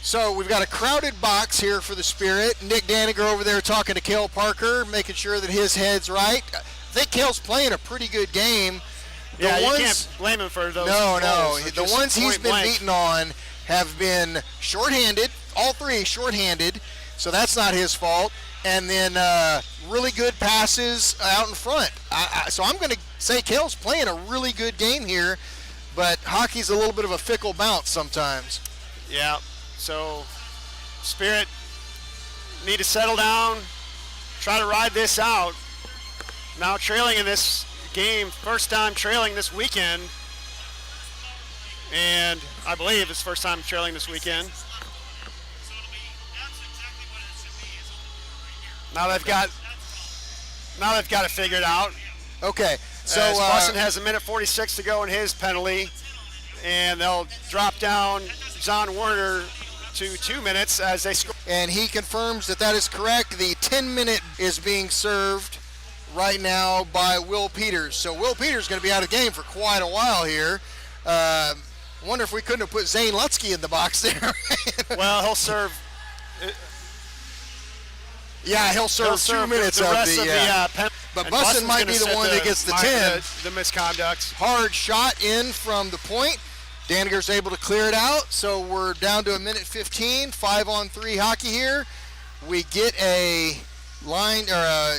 So we've got a crowded box here for the Spirit. Nick Daniger over there talking to Cale Parker, making sure that his head's right. I think Cale's playing a pretty good game. you can't blame him for those. No. goals. The ones he's been blank. beaten on have been shorthanded, all three shorthanded, so that's not his fault. And then really good passes out in front. So I'm going to say Cale's playing a really good game here, but hockey's a little bit of a fickle bounce sometimes. Yeah. So Spirit need to settle down, try to ride this out. Now trailing in this game, first time trailing this weekend, and I believe it's first time trailing this weekend. Now they've got it figured out. Okay, so Bussin has a minute 46 to go in his penalty, and they'll drop down Zon Werner to 2 minutes as they score. and he confirms that is correct. The 10-minute is being served right now by Will Peters. So Will Peters is going to be out of the game for quite a while here. Wonder if we couldn't have put Zane Lutzke in the box there. Well, he'll serve. Yeah, he'll serve 2 minutes the of rest the. of the pen. But And Bussin Bussin's might gonna be the set one that gets the 10. The misconduct. Hard shot in from the point. Daniger's able to clear it out, so we're down to a minute 15. 5-on-3 hockey here. We get a line or a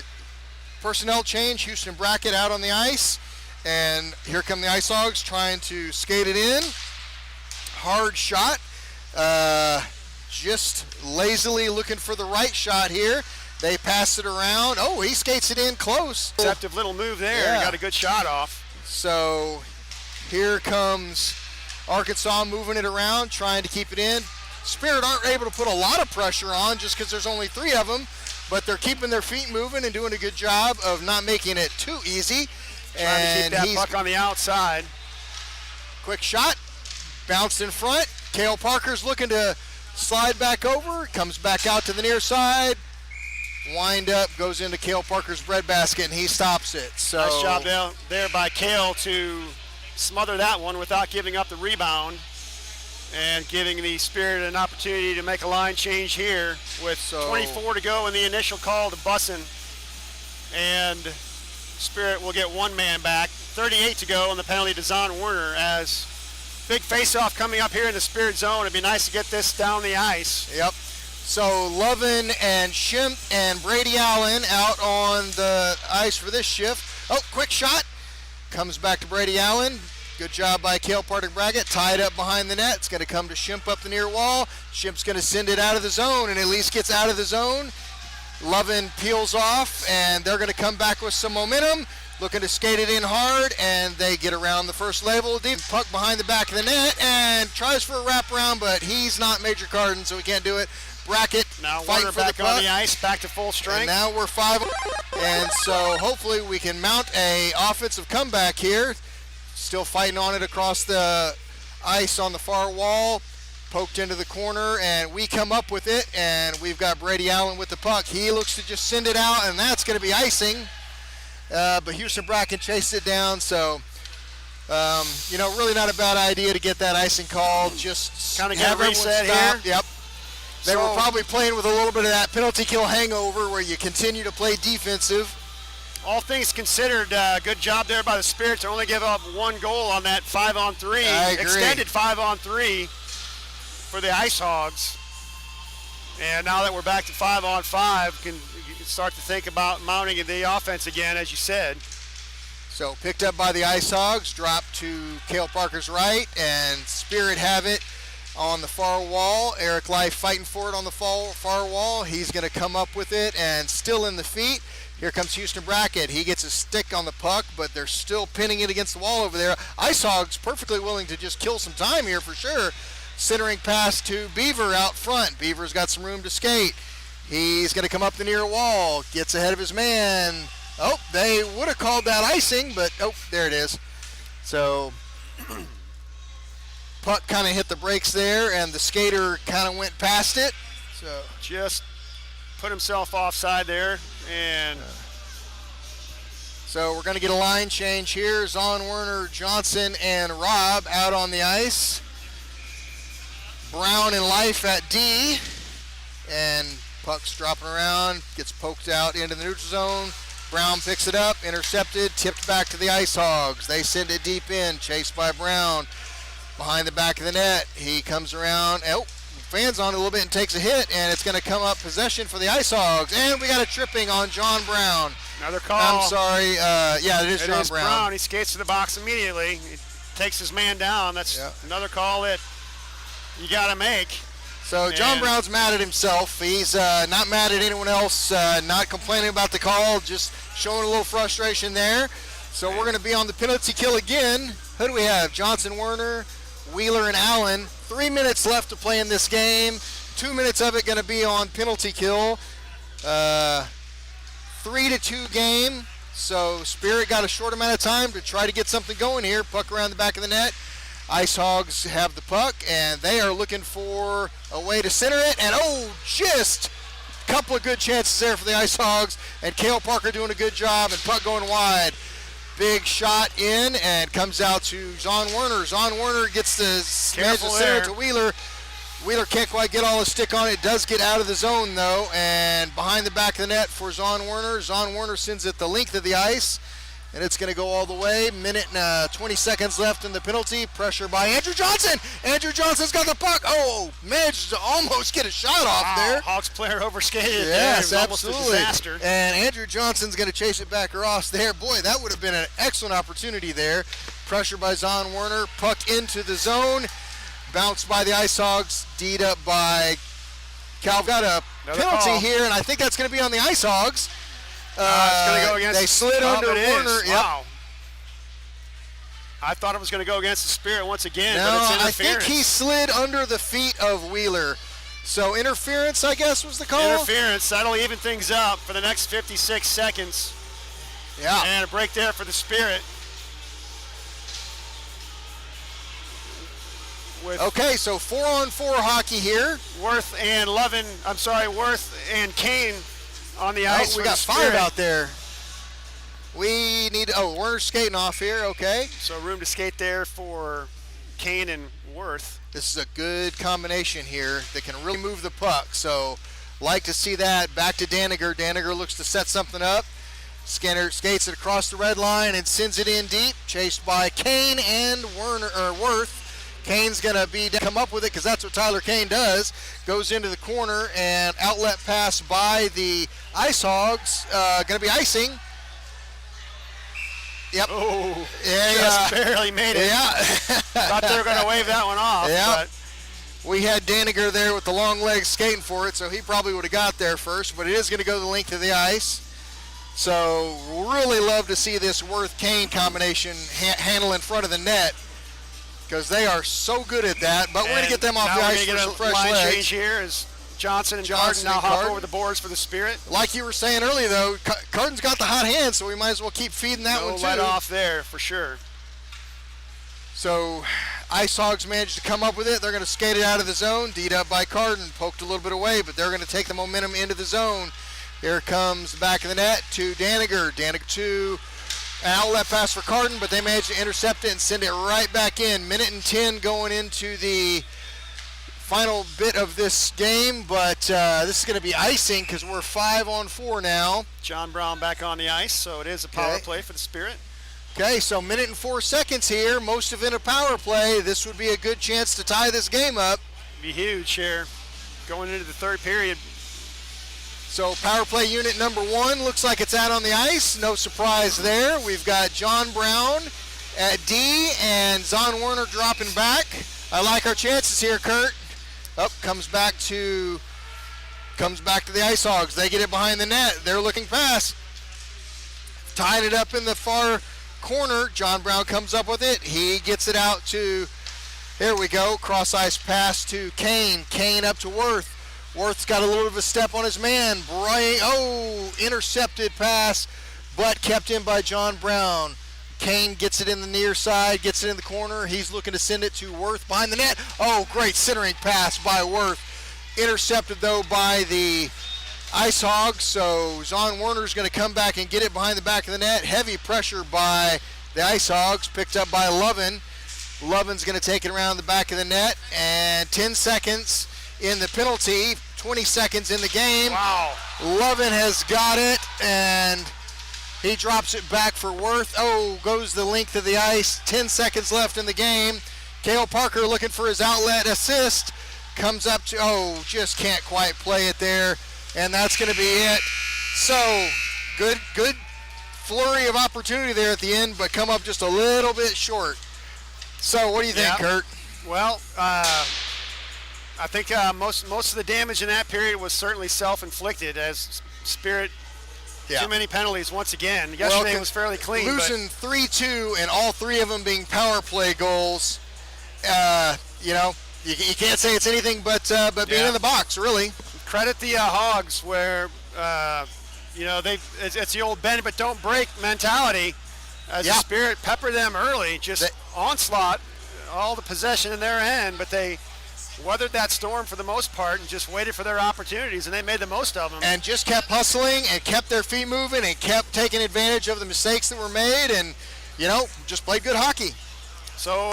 personnel change. Houston Brackett out on the ice, and here come the Ice Hogs trying to skate it in. Hard shot. Just lazily looking for the right shot here. They pass it around. Oh, he skates it in close. Deceptive little move there. Yeah. He got a good shot off. So here comes Arkansas moving it around, trying to keep it in. Spirit aren't able to put a lot of pressure on just because there's only 3 of them, but they're keeping their feet moving and doing a good job of not making it too easy. Trying to keep that puck on the outside. Quick shot, bounced in front. Cale Parker's looking to slide back over, comes back out to the near side. Wind up, goes into Cale Parker's breadbasket, and he stops it. So nice job there by Cale to smother that one without giving up the rebound and giving the Spirit an opportunity to make a line change here with 24 to go in the initial call to Bussin. And Spirit will get 1 man back. 38 to go on the penalty to Zon Werner as big face-off coming up here in the Spirit zone. It'd be nice to get this down the ice. Yep. So Lovin and Shimp and Brady Allen out on the ice for this shift. Oh, quick shot. Comes back to Brady Allen. Good job by Cale Parker-Brackett. Tied up behind the net. It's going to come to Shimp up the near wall. Shimp's going to send it out of the zone and at least gets out of the zone. Lovin peels off and they're going to come back with some momentum. Looking to skate it in hard, and they get around the first level. Deep puck behind the back of the net, and tries for a wraparound, but he's not Major Carden, so he can't do it. Brackett now fighting for back the puck. on the ice, back to full strength. And now we're 5, and so hopefully we can mount a offensive comeback here. Still fighting on it across the ice on the far wall. Poked into the corner, and we come up with it, and we've got Brady Allen with the puck. He looks to just send it out, and that's going to be icing. But Houston Bracken chased it down, so really not a bad idea to get that icing called. Just kind of get a reset here. Yep. They were probably playing with a little bit of that penalty kill hangover where you continue to play defensive. All things considered, good job there by the Spirit to only give up 1 goal on that 5-on-3. I agree. Extended 5-on-3 for the Ice Hogs. And now that we're back to 5-on-5, can start to think about mounting the offense again, as you said. So picked up by the Ice Hogs, dropped to Cale Parker's right, and Spirit have it on the far wall. Eric Life fighting for it on the far wall. He's going to come up with it and still in the feet. Here comes Houston Brackett. He gets a stick on the puck, but they're still pinning it against the wall over there. Ice Hogs perfectly willing to just kill some time here for sure. Centering pass to Beaver out front. Beaver's got some room to skate. He's going to come up the near wall, gets ahead of his man. Oh, they would have called that icing, but there it is. So puck kind of hit the brakes there, and the skater kind of went past it. So just put himself offside there, and so we're going to get a line change here. Zon Werner, Johnson, and Robb out on the ice. Brown and Life at D, and puck's dropping around, gets poked out into the neutral zone. Brown picks it up, intercepted, tipped back to the Ice Hogs. They send it deep in, chased by Brown. Behind the back of the net, he comes around, fans on it a little bit and takes a hit, and it's going to come up possession for the Ice Hogs. And we got a tripping on John Brown. Another call. I'm sorry, it is John Brown. He skates to the box immediately. He takes his man down. That's another call that you got to make. So John Brown's mad at himself. He's not mad at anyone else, not complaining about the call, just showing a little frustration there. So we're going to be on the penalty kill again. Who do we have? Johnson, Werner, Wheeler, and Allen. 3 minutes left to play in this game. 2 minutes of it going to be on penalty kill. 3-2 game. So Spirit got a short amount of time to try to get something going here. Puck around the back of the net. Ice Hogs have the puck, and they are looking for a way to center it. And just a couple of good chances there for the Ice Hogs. And Cale Parker doing a good job, and puck going wide. Big shot in, and comes out to Zon Werner. Zon Werner gets the center to Wheeler. Wheeler can't quite get all his stick on it. Does get out of the zone, though, and behind the back of the net for Zon Werner. Zon Werner sends it the length of the ice. And it's going to go all the way. Minute and 20 seconds left in the penalty. Pressure by Andrew Johnson. Andrew Johnson's got the puck. Managed to almost get a shot off there. Hawks player overskated. Yes, there. absolutely. Almost a disaster. And Andrew Johnson's going to chase it back across there. Boy, that would have been an excellent opportunity there. Pressure by Zon Werner. Puck into the zone. Bounced by the Ice Hogs. D'd up by Cal. Got a penalty here, and I think that's going to be on the Ice Hogs. It's going to go against. They slid under Werner. Wow. I thought it was going to go against the Spirit once again, No, but it's I interference. think he slid under the feet of Wheeler. So interference, I guess, was the call? Interference. That'll even things up for the next 56 seconds. Yeah. And a break there for the Spirit. Okay, so 4-on-4 hockey here. Worth and Kane on the ice. We for got the 5 Spirit. out there. We need, Werner's skating off here, okay. So room to skate there for Kane and Worth. This is a good combination here that can really move the puck. So like to see that. Back to Daniger. Daniger looks to set something up. Skinner skates it across the red line and sends it in deep, chased by Kane and Worth. Kane's going to come up with it because that's what Tyler Kane does. Goes into the corner and outlet pass by the Ice Hogs. Going to be icing. Yep. Oh, yeah, just barely made it. Yeah. Thought they were going to wave that one off. Yeah. But we had Daniger there with the long legs skating for it, so he probably would have got there first, but it is going to go the length of the ice. So really love to see this Worth-Kane combination handle in front of the net because they are so good at that, but we're going to get them off the ice for some fresh line legs. change here as Johnson and Carden now hop over the boards for the Spirit. Like you were saying earlier, though, Carden's got the hot hand, so we might as well keep feeding that one, too. No let off there, for sure. So Ice Hogs managed to come up with it. They're going to skate it out of the zone. D'd up by Carden, poked a little bit away, but they're going to take the momentum into the zone. Here comes the back of the net to Daniger. Daniger to an outlet pass for Carden, but they managed to intercept it and send it right back in. 1:10 going into the final bit of this game, but this is going to be icing because we're 5-on-4 now. John Brown back on the ice, so it is a power play for the Spirit. Okay, so 1:04 here, most of it a power play. This would be a good chance to tie this game up. Be huge here going into the third period. So power play unit number 1 looks like it's out on the ice. No surprise there. We've got John Brown at D and Zon Werner dropping back. I like our chances here, Kurt. Up comes back to the Ice Hogs. They get it behind the net. They're looking pass. Tying it up in the far corner. John Brown comes up with it. He gets it out to, here we go, cross ice pass to Kane. Kane up to Worth. Worth's got a little bit of a step on his man. Intercepted pass, but kept in by John Brown. Kane gets it in the near side, gets it in the corner. He's looking to send it to Worth behind the net. Oh, great centering pass by Worth. Intercepted, though, by the Ice Hogs. So Zon Werner's going to come back and get it behind the back of the net. Heavy pressure by the Ice Hogs, picked up by Lovin. Lovin's going to take it around the back of the net. And 10 seconds in the penalty, 20 seconds in the game. Wow. Lovin has got it, and he drops it back for Worth. Goes the length of the ice. 10 seconds left in the game. Cale Parker looking for his outlet assist. Comes up to, just can't quite play it there. And that's going to be it. So, good flurry of opportunity there at the end, but come up just a little bit short. So, what do you think, Kurt? Well, I think most of the damage in that period was certainly self-inflicted as Spirit. Too many penalties once again. Yesterday was fairly clean. Losing 3-2 and all 3 of them being power play goals. You can't say it's anything but being in the box, really. Credit the Hogs where, it's the old bend but don't break mentality. As the Spirit pepper them early, just onslaught, all the possession in their end, but they weathered that storm for the most part and just waited for their opportunities, and they made the most of them. And just kept hustling and kept their feet moving and kept taking advantage of the mistakes that were made and, just played good hockey. So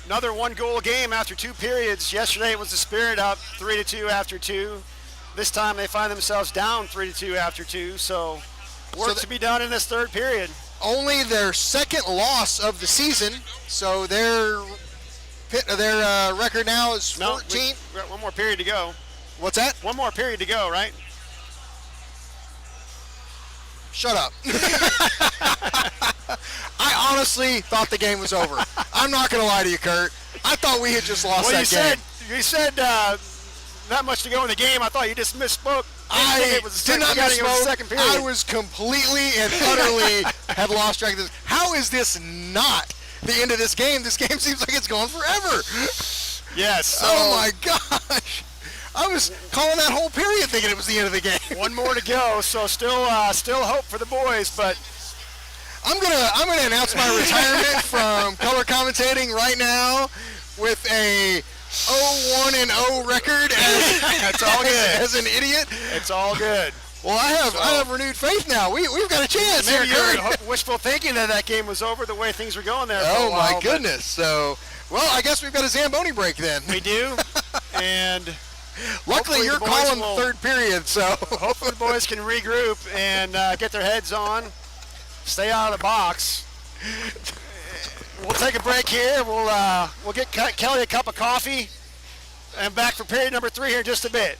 another 1-goal game after 2 periods. Yesterday it was the Spirit up 3-2 after 2. This time they find themselves down 3-2 after 2. So work to be done in this third period. Only their second loss of the season. So their record now is 14. We got one more period to go. What's that? One more period to go, right? Shut up. I honestly thought the game was over. I'm not going to lie to you, Kurt. I thought we had just lost that game. You said that much to go in the game. I thought you just misspoke. I did not misspoke. Second period. I was completely and utterly had lost track of this. How is this not the end of this game. This game seems like it's going forever. Yes. So Oh my gosh. I was calling that whole period thinking it was the end of the game. one more to go, so still hope for the boys, but I'm gonna announce my retirement from color commentating right now with a 0-1-0 record That's all good. as an idiot. It's all good. Well, I have renewed faith now. We've got a chance Maybe here, you're Kurt. wishful thinking that game was over the way things were going there for Oh a while. my goodness. So, well, I guess we've got a Zamboni break then. We do, and Luckily, hopefully you're the boys calling will- third period, so hopefully the boys can regroup and get their heads on, stay out of the box. We'll take a break here. We'll get Kelly a cup of coffee, and back for period number 3 here in just a bit.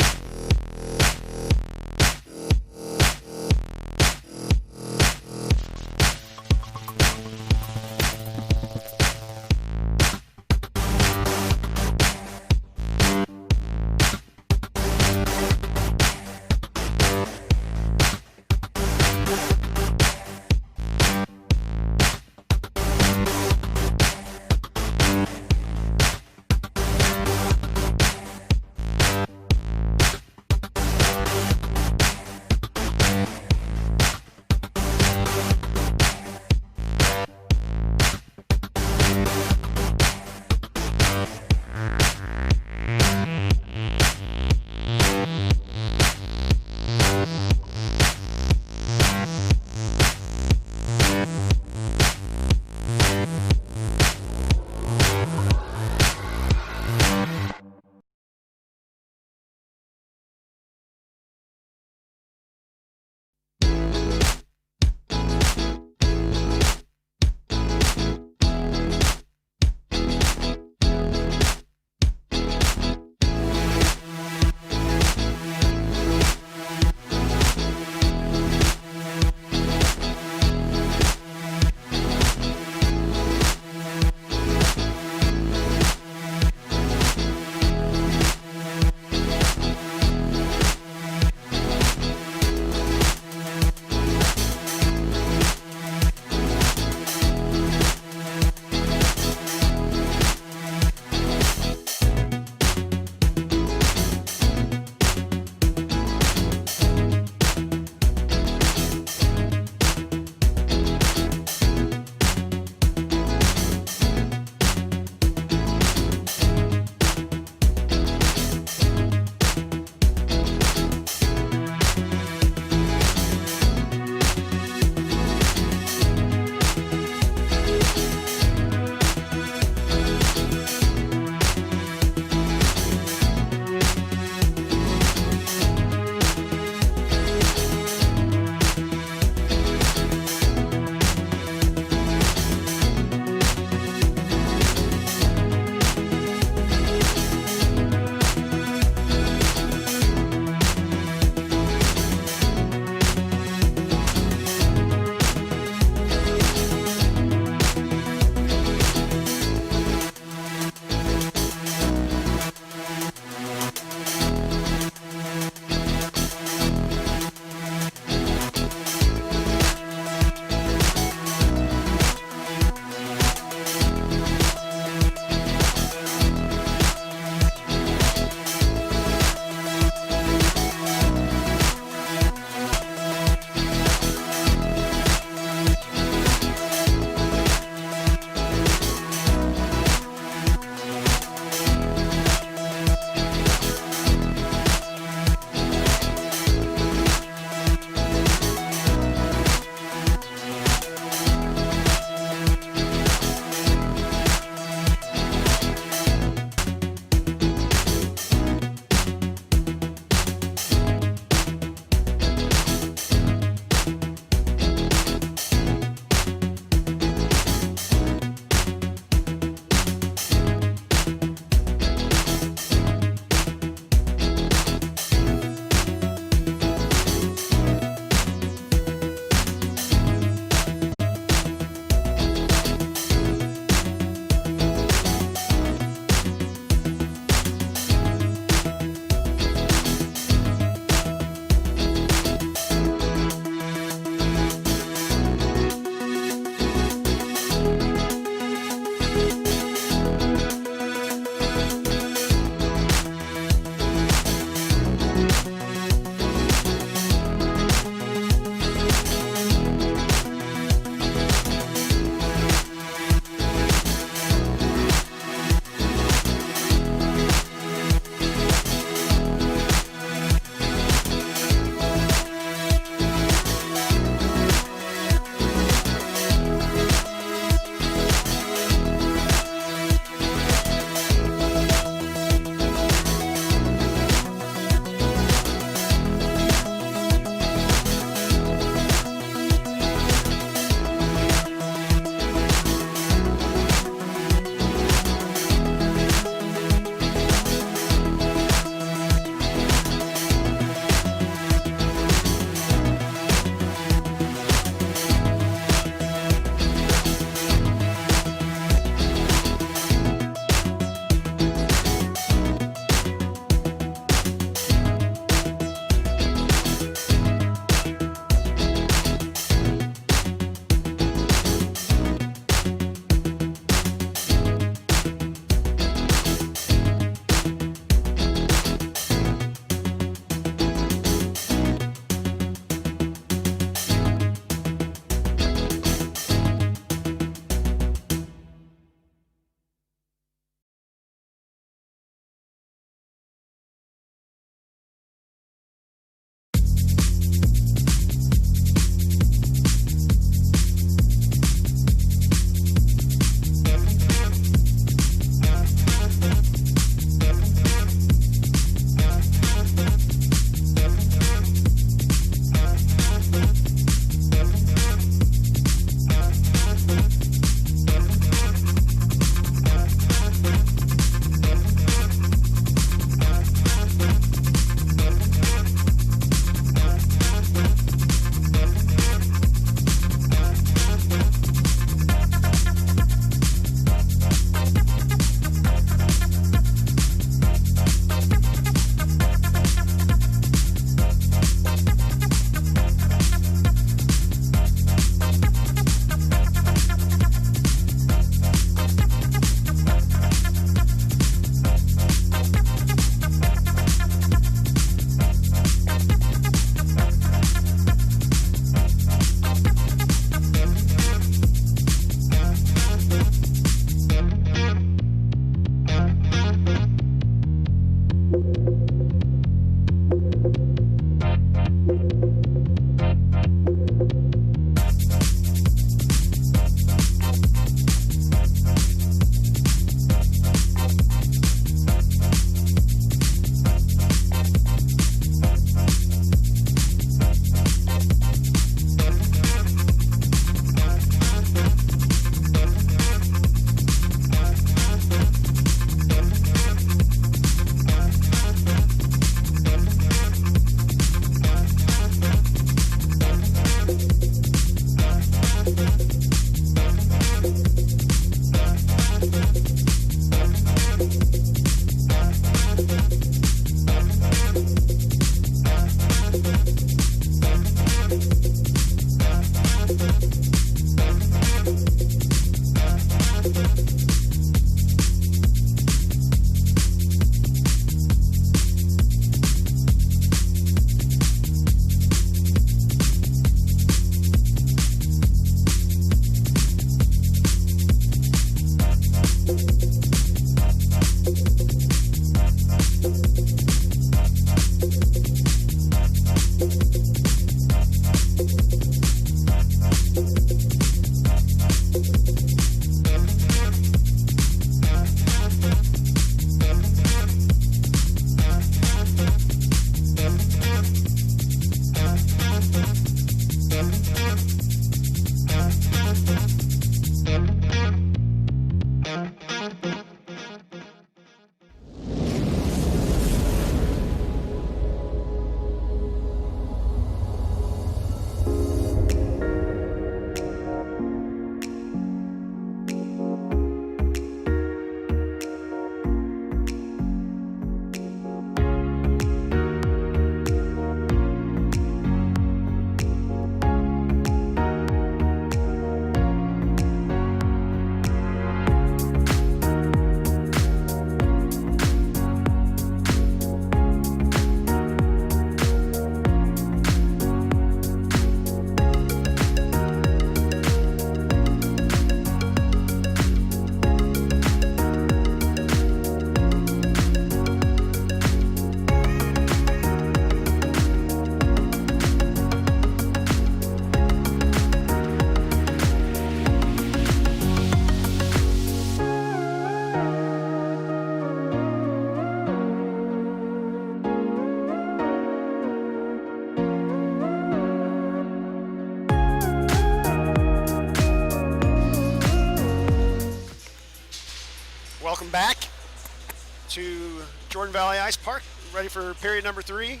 to Jordan Valley Ice Park, ready for period number 3.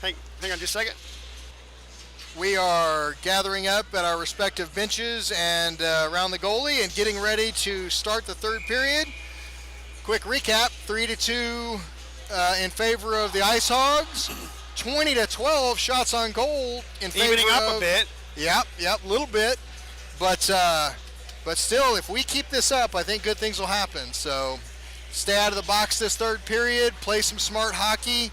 Hang on just a second. We are gathering up at our respective benches and around the goalie and getting ready to start the third period. Quick recap, 3-2 in favor of the Ice Hogs. 20-12 shots on goal in favor Evening up a bit. Yep, a little bit. But still, if we keep this up, I think good things will happen. So stay out of the box this third period, play some smart hockey,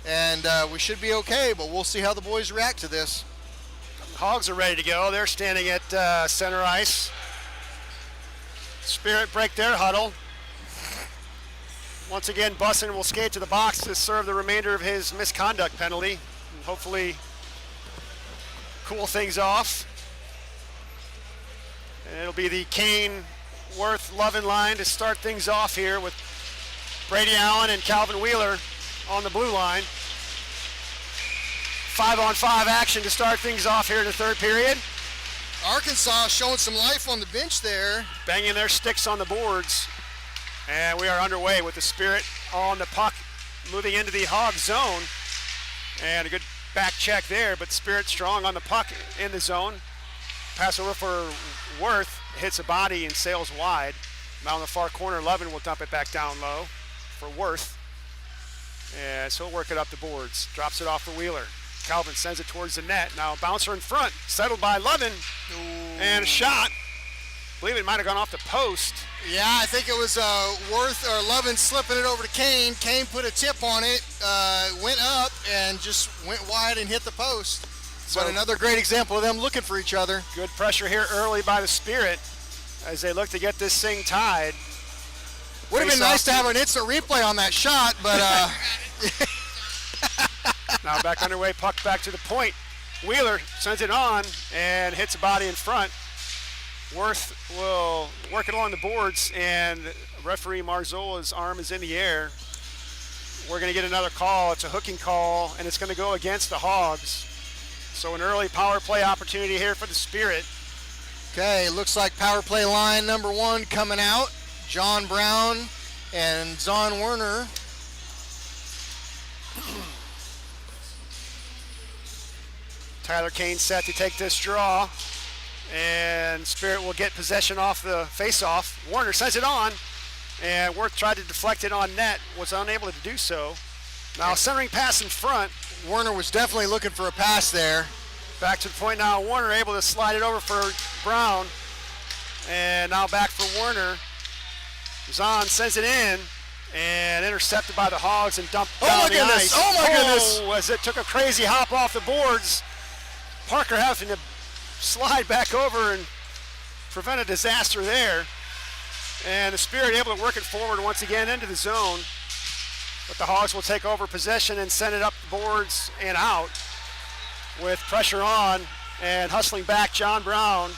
and we should be okay, but we'll see how the boys react to this. Hogs are ready to go. They're standing at center ice. Spirit break their huddle. Once again, Bussin will skate to the box to serve the remainder of his misconduct penalty and hopefully cool things off. And it'll be the Kane, Worth, Lovin line to start things off here with Brady Allen and Calvin Wheeler on the blue line. 5-on-5 action to start things off here in the third period. Arkansas showing some life on the bench there. Banging their sticks on the boards. And we are underway with the Spirit on the puck, moving into the Hog zone. And a good back check there, but Spirit strong on the puck in the zone. Pass over for Worth, hits a body and sails wide. Now in the far corner, Lovin will dump it back down low for Worth. And so he'll work it up the boards. Drops it off for Wheeler. Calvin sends it towards the net. Now bouncer in front, settled by Lovin. And a shot. I believe it might have gone off the post. Yeah, I think it was Worth or Lovin slipping it over to Kane. Kane put a tip on it, went up, and just went wide and hit the post. But another great example of them looking for each other. Good pressure here early by the Spirit as they look to get this thing tied. Would have been nice to have an instant replay on that shot, but now back underway, puck back to the point. Wheeler sends it on and hits a body in front. Worth will work it along the boards, and referee Marzola's arm is in the air. We're going to get another call. It's a hooking call, and it's going to go against the Hogs. So an early power play opportunity here for the Spirit. Okay, looks like power play line number 1 coming out. John Brown and Zon Werner. Tyler Kane set to take this draw, and Spirit will get possession off the face-off. Warner sends it on, and Worth tried to deflect it on net, was unable to do so. Now centering pass in front. Warner was definitely looking for a pass there. Back to the point now. Warner able to slide it over for Brown, and now back for Warner. Zahn sends it in, and intercepted by the Hogs and dumped down the ice. Oh my goodness! As it took a crazy hop off the boards. Parker having to slide back over and prevent a disaster there. And the Spirit able to work it forward once again into the zone. But the Hogs will take over possession and send it up the boards and out with pressure on and hustling back John Brown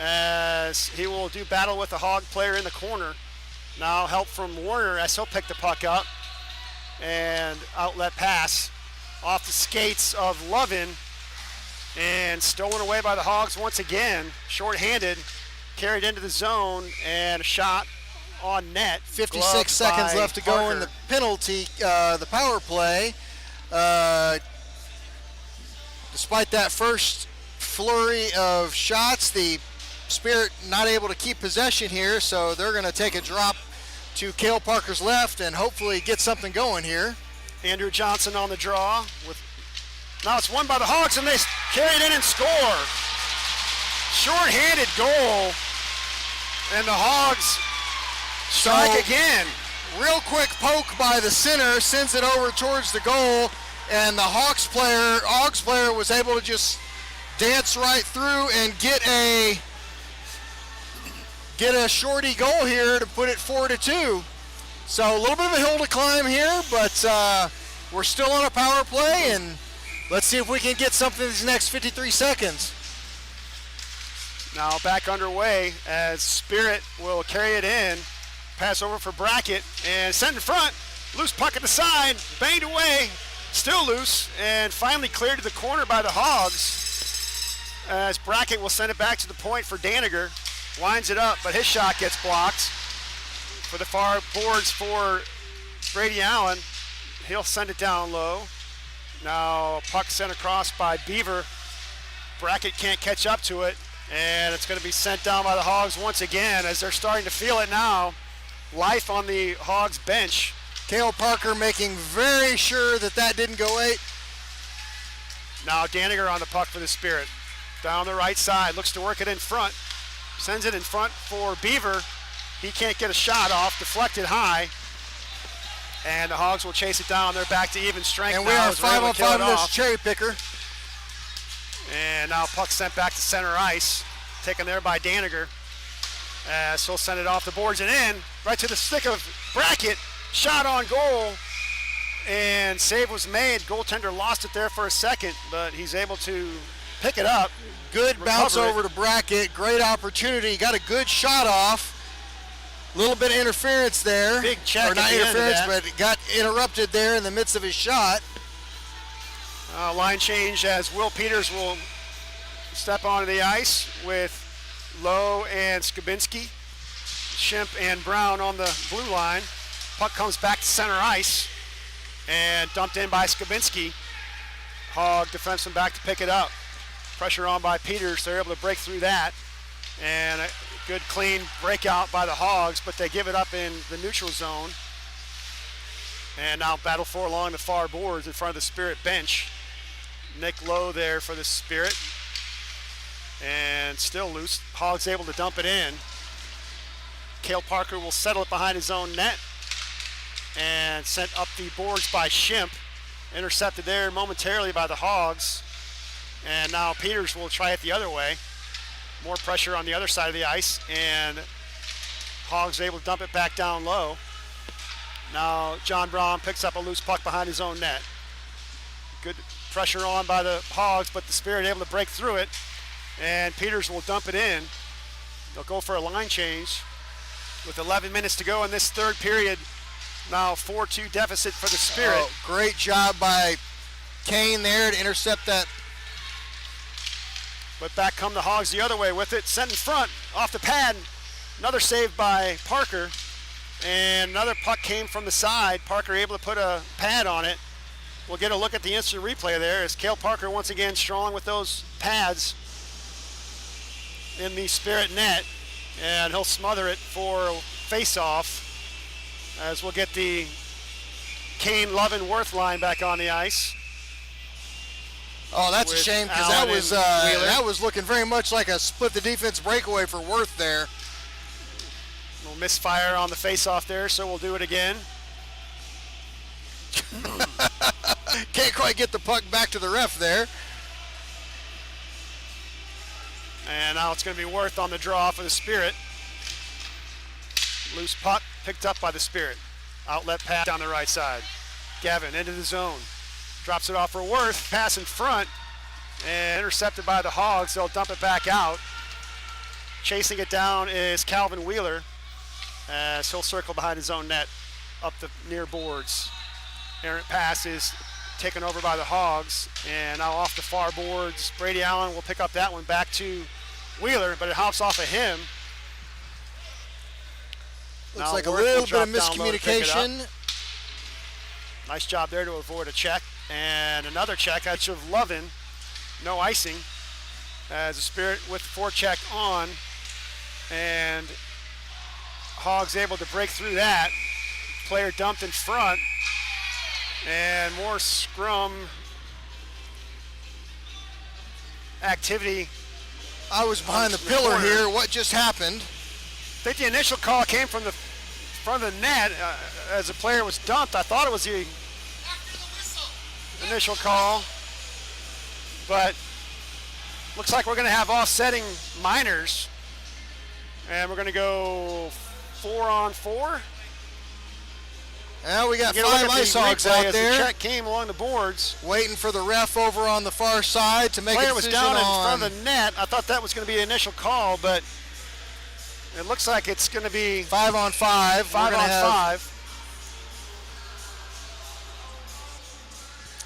as he will do battle with the Hog player in the corner. Now help from Warner as he'll pick the puck up and outlet pass off the skates of Lovin and stolen away by the Hogs once again. Short-handed, carried into the zone, and a shot on net. 56 seconds left to go in the penalty, the power play. Despite that first flurry of shots, the Spirit not able to keep possession here, so they're going to take a drop to Cale Parker's left and hopefully get something going here. Andrew Johnson on the draw. Now it's won by the Hogs, and they carry it in and score. Short-handed goal, and the Hogs strike again. Real quick poke by the center, sends it over towards the goal, and the Hogs player was able to just dance right through and get a shorty goal here to put it 4-2. So a little bit of a hill to climb here, but we're still on a power play, and let's see if we can get something these next 53 seconds. Now back underway as Spirit will carry it in. Pass over for Brackett and send in front. Loose puck at the side, banged away, still loose, and finally cleared to the corner by the Hogs. As Brackett will send it back to the point for Daniger. Winds it up, but his shot gets blocked for with the far boards for Brady Allen. He'll send it down low. Now puck sent across by Beaver. Brackett can't catch up to it, and it's going to be sent down by the Hogs once again as they're starting to feel it now. Life on the Hogs bench. Cale Parker making very sure that didn't go 8. Now Daniger on the puck for the Spirit. Down the right side, looks to work it in front. Sends it in front for Beaver. He can't get a shot off, deflected high. And the Hogs will chase it down. They're back to even strength. And we are 5 on 5 in this cherry picker. And now puck sent back to center ice. Taken there by Daniger. So he'll send it off the boards and in. Right to the stick of Brackett. Shot on goal. And save was made. Goaltender lost it there for a second, but he's able to pick it up. Good bounce over to Brackett. Great opportunity. Got a good shot off. A little bit of interference there. Big check. Or not interference, but it got interrupted there in the midst of his shot. Line change as Will Peters will step onto the ice with Lowe and Skabinski. Shimp and Brown on the blue line. Puck comes back to center ice and dumped in by Skabinski. Hog defenseman back to pick it up. Pressure on by Peters. They're able to break through that. And a good clean breakout by the Hogs, but they give it up in the neutral zone. And now battle for along the far boards in front of the Spirit bench. Nick Lowe there for the Spirit. And still loose. Hogs able to dump it in. Cale Parker will settle it behind his own net. And sent up the boards by Shimp. Intercepted there momentarily by the Hogs. And now Peters will try it the other way. More pressure on the other side of the ice. And Hogs able to dump it back down low. Now John Brown picks up a loose puck behind his own net. Good pressure on by the Hogs, but the Spirit able to break through it. And Peters will dump it in. They'll go for a line change with 11 minutes to go in this third period. Now 4-2 deficit for the Spirit. Oh, great job by Kane there to intercept that. But back come the Hogs the other way with it. Sent in front, off the pad. Another save by Parker. And another puck came from the side. Parker able to put a pad on it. We'll get a look at the instant replay there as Cale Parker once again strong with those pads in the Spirit net. And he'll smother it for face-off as we'll get the Kane, Love, and Worth line back on the ice. Oh, that's a shame because that was looking very much like a split the defense breakaway for Worth there. Little misfire on the face-off there, so we'll do it again. Can't quite get the puck back to the ref there. And now it's going to be Worth on the draw for the Spirit. Loose puck picked up by the Spirit. Outlet pass down the right side. Gavin into the zone. Drops it off for Worth. Pass in front. And intercepted by the Hogs. They'll dump it back out. Chasing it down is Calvin Wheeler as he'll circle behind his own net up the near boards. Errant pass is taken over by the Hogs. And now off the far boards, Brady Allen will pick up that one back to Wheeler, but it hops off of him. Looks like a little bit of miscommunication. Nice job there to avoid a check. And another check out of Lovin. No icing. As the Spirit with the forecheck on. And Hogs able to break through that. Player dumped in front. And more scrum activity. I was behind the pillar here. What just happened? I think the initial call came from the front of the net as the player was dumped. I thought it was the initial call, but looks like we're going to have offsetting minors, and we're going to go 4-on-4. Now we got 5 Ice Hogs out there. The check came along the boards. Waiting for the ref over on the far side to make a decision. Player was down in front of the net. I thought that was going to be the initial call, but it looks like it's going to be 5-on-5. 5-on-5.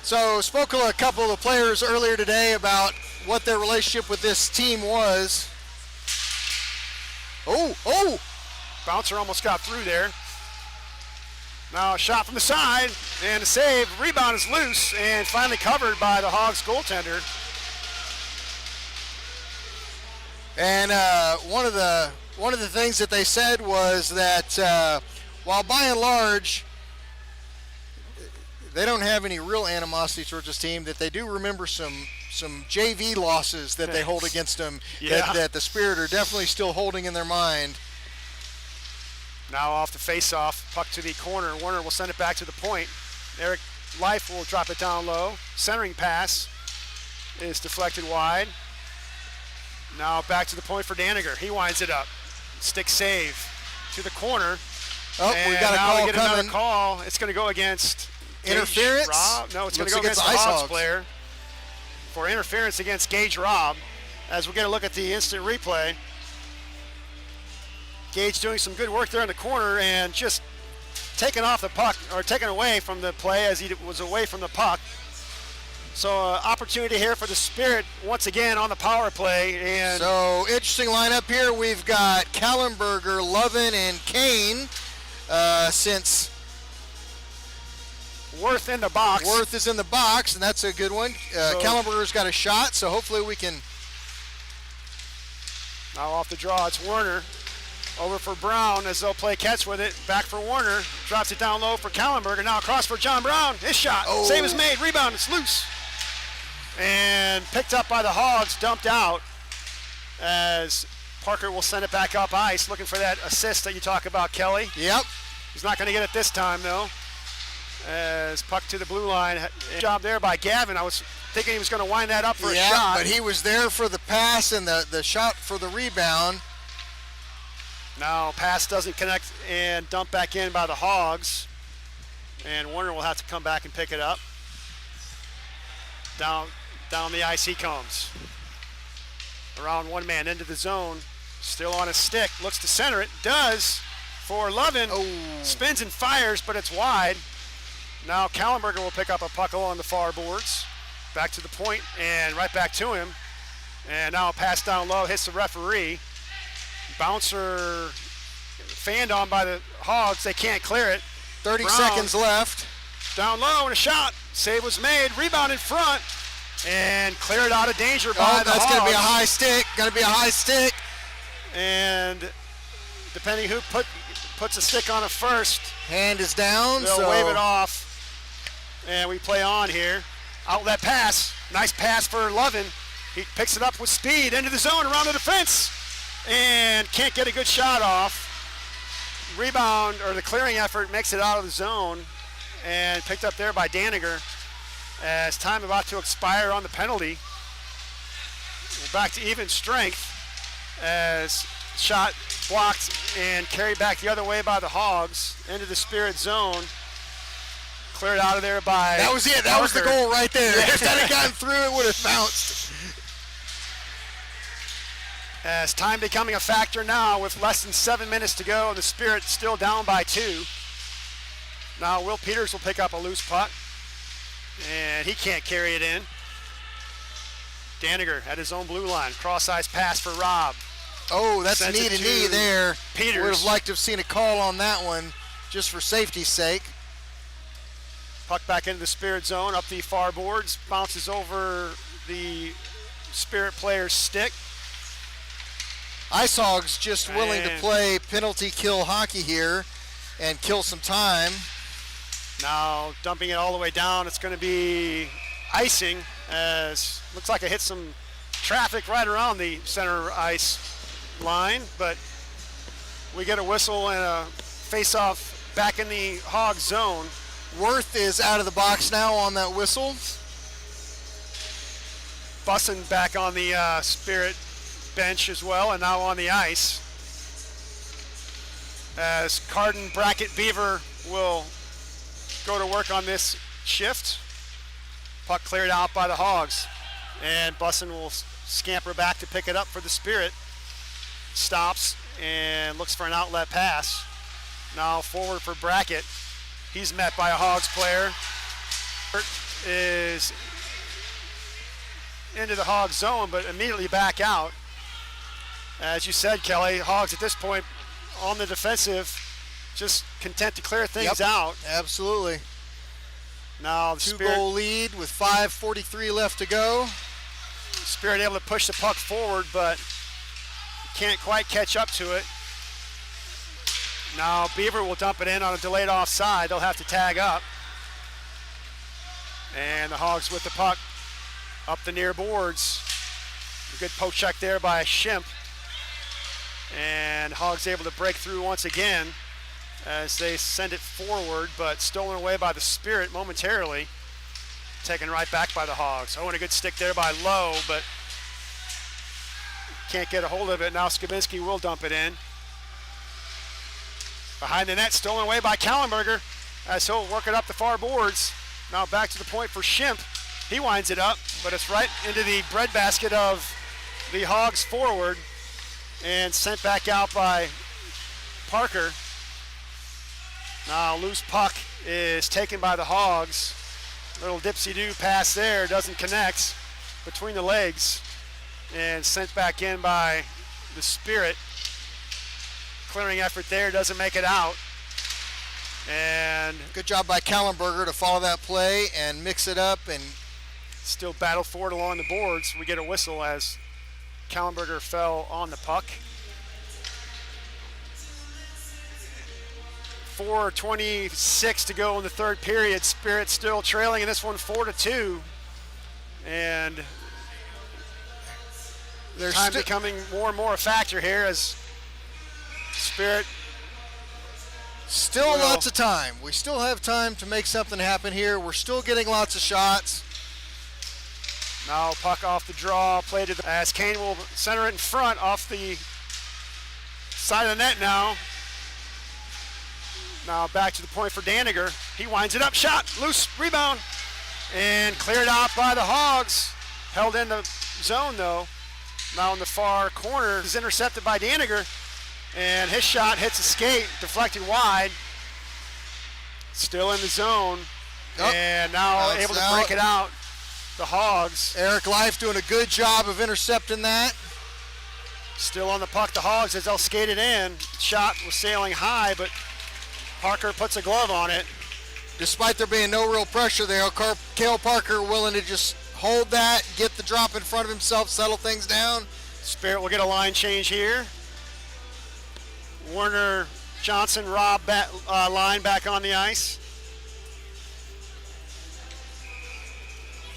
So spoke to a couple of the players earlier today about what their relationship with this team was. Oh! Bouncer almost got through there. Now a shot from the side and a save. Rebound is loose and finally covered by the Hogs goaltender. And one of the things that they said was that while by and large they don't have any real animosity towards this team, that they do remember some JV losses that they hold against them, that the Spirit are definitely still holding in their mind. Now off the face-off, puck to the corner. Warner will send it back to the point. Eric Life will drop it down low. Centering pass is deflected wide. Now back to the point for Daniger. He winds it up. Stick save to the corner. Oh, and we got a now call we get coming. another call. It's going to go against Interference? Gage Robb. No, it's going to Looks go like against the it's Hogs Hogs. player for interference against Gage Robb. As we get a look at the instant replay. Gage doing some good work there in the corner and just taken off the puck, or taken away from the play as he was away from the puck. So opportunity here for the Spirit once again on the power play. And so interesting lineup here. We've got Kallenberger, Lovin, and Kane. Since Worth in the box. Worth is in the box, and that's a good one. Kallenberger's got a shot, so hopefully we can. Now off the draw, it's Warner. Over for Brown as they'll play catch with it. Back for Warner. Drops it down low for Kallenberger. Now across for John Brown. His shot. Oh. Save is made. Rebound. It's loose. And picked up by the Hogs. Dumped out as Parker will send it back up ice. Looking for that assist that you talk about, Kelly. Yep. He's not going to get it this time, though. As puck to the blue line. Job there by Gavin. I was thinking he was going to wind that up for a shot. But he was there for the pass and the shot for the rebound. Now pass doesn't connect and dumped back in by the Hogs. And Warner will have to come back and pick it up. Down the ice he comes. Around one man into the zone. Still on his stick. Looks to center it. Does for Lovin. Oh. Spins and fires, but it's wide. Now Kallenberger will pick up a puck along the far boards. Back to the point and right back to him. And now a pass down low hits the referee. Bouncer fanned on by the Hogs. They can't clear it. 30 Brown, seconds left. Down low and a shot. Save was made. Rebound in front and cleared out of danger by the Hogs. That's going to be a high stick. Going to be a high stick. And depending who puts a stick on it first, hand is down. They'll wave it off. And we play on here. Outlet pass. Nice pass for Lovin. He picks it up with speed into the zone around the defense. And can't get a good shot off. Rebound, or the clearing effort, makes it out of the zone and picked up there by Daniger as time about to expire on the penalty. We're back to even strength as shot blocked and carried back the other way by the Hogs into the Spirit zone. Cleared out of there by That was it. That Parker. was the goal right there. If that had gotten through, it would have bounced. As time becoming a factor now with less than 7 minutes to go, the Spirit still down by 2. Now Will Peters will pick up a loose puck, and he can't carry it in. Daniger at his own blue line, cross ice pass for Robb. Oh, that's Sends knee it to knee to there. Peters. Would have liked to have seen a call on that one, just for safety's sake. Puck back into the Spirit zone, up the far boards, bounces over the Spirit player's stick. Ice Hogs just willing to play penalty kill hockey here and kill some time. Now dumping it all the way down. It's going to be icing as looks like it hit some traffic right around the center ice line, but we get a whistle and a face-off back in the Hog zone. Worth is out of the box now on that whistle. Bussin back on the Spirit bench as well, and now on the ice as Carden Brackett Beaver will go to work on this shift. Puck cleared out by the Hogs, and Bussin will scamper back to pick it up for the Spirit. Stops and looks for an outlet pass. Now forward for Brackett. He's met by a Hogs player. Is into the Hogs zone, but immediately back out. As you said, Kelly, Hogs at this point on the defensive just content to clear things out. Absolutely. Now the Spirit, 2-goal lead with 5:43 left to go. Spirit able to push the puck forward, but can't quite catch up to it. Now Beaver will dump it in on a delayed offside. They'll have to tag up. And the Hogs with the puck up the near boards. A good poke check there by Shimp. And Hogs able to break through once again as they send it forward, but stolen away by the Spirit momentarily. Taken right back by the Hogs. Oh, and a good stick there by Lowe, but can't get a hold of it. Now Skabinski will dump it in. Behind the net, stolen away by Kallenberger as he'll work it up the far boards. Now back to the point for Shimp. He winds it up, but it's right into the breadbasket of the Hogs forward and sent back out by Parker. Now loose puck is taken by the Hogs. Little dipsy-do pass there, doesn't connect between the legs and sent back in by the Spirit. Clearing effort there, doesn't make it out. And good job by Kallenberger to follow that play and mix it up and still battle forward along the boards. We get a whistle as Kallenberger fell on the puck. 4:26 to go in the third period. Spirit still trailing in this one 4-2. And there's time becoming more and more a factor here as Spirit still lots of time. We still have time to make something happen here. We're still getting lots of shots. Now puck off the draw, played to the, as Kane will center it in front off the side of the net now. Now back to the point for Daniger. He winds it up, shot, loose, rebound, and cleared out by the Hogs. Held in the zone though. Now in the far corner is intercepted by Daniger, and his shot hits a skate, deflected wide. Still in the zone, and now able to break it out. The Hogs. Eric Life doing a good job of intercepting that. Still on the puck, the Hogs as they'll skate it in. Shot was sailing high, but Parker puts a glove on it. Despite there being no real pressure there, Cale Parker willing to just hold that, get the drop in front of himself, settle things down. Spirit will get a line change here. Warner, Johnson, Robb line back on the ice.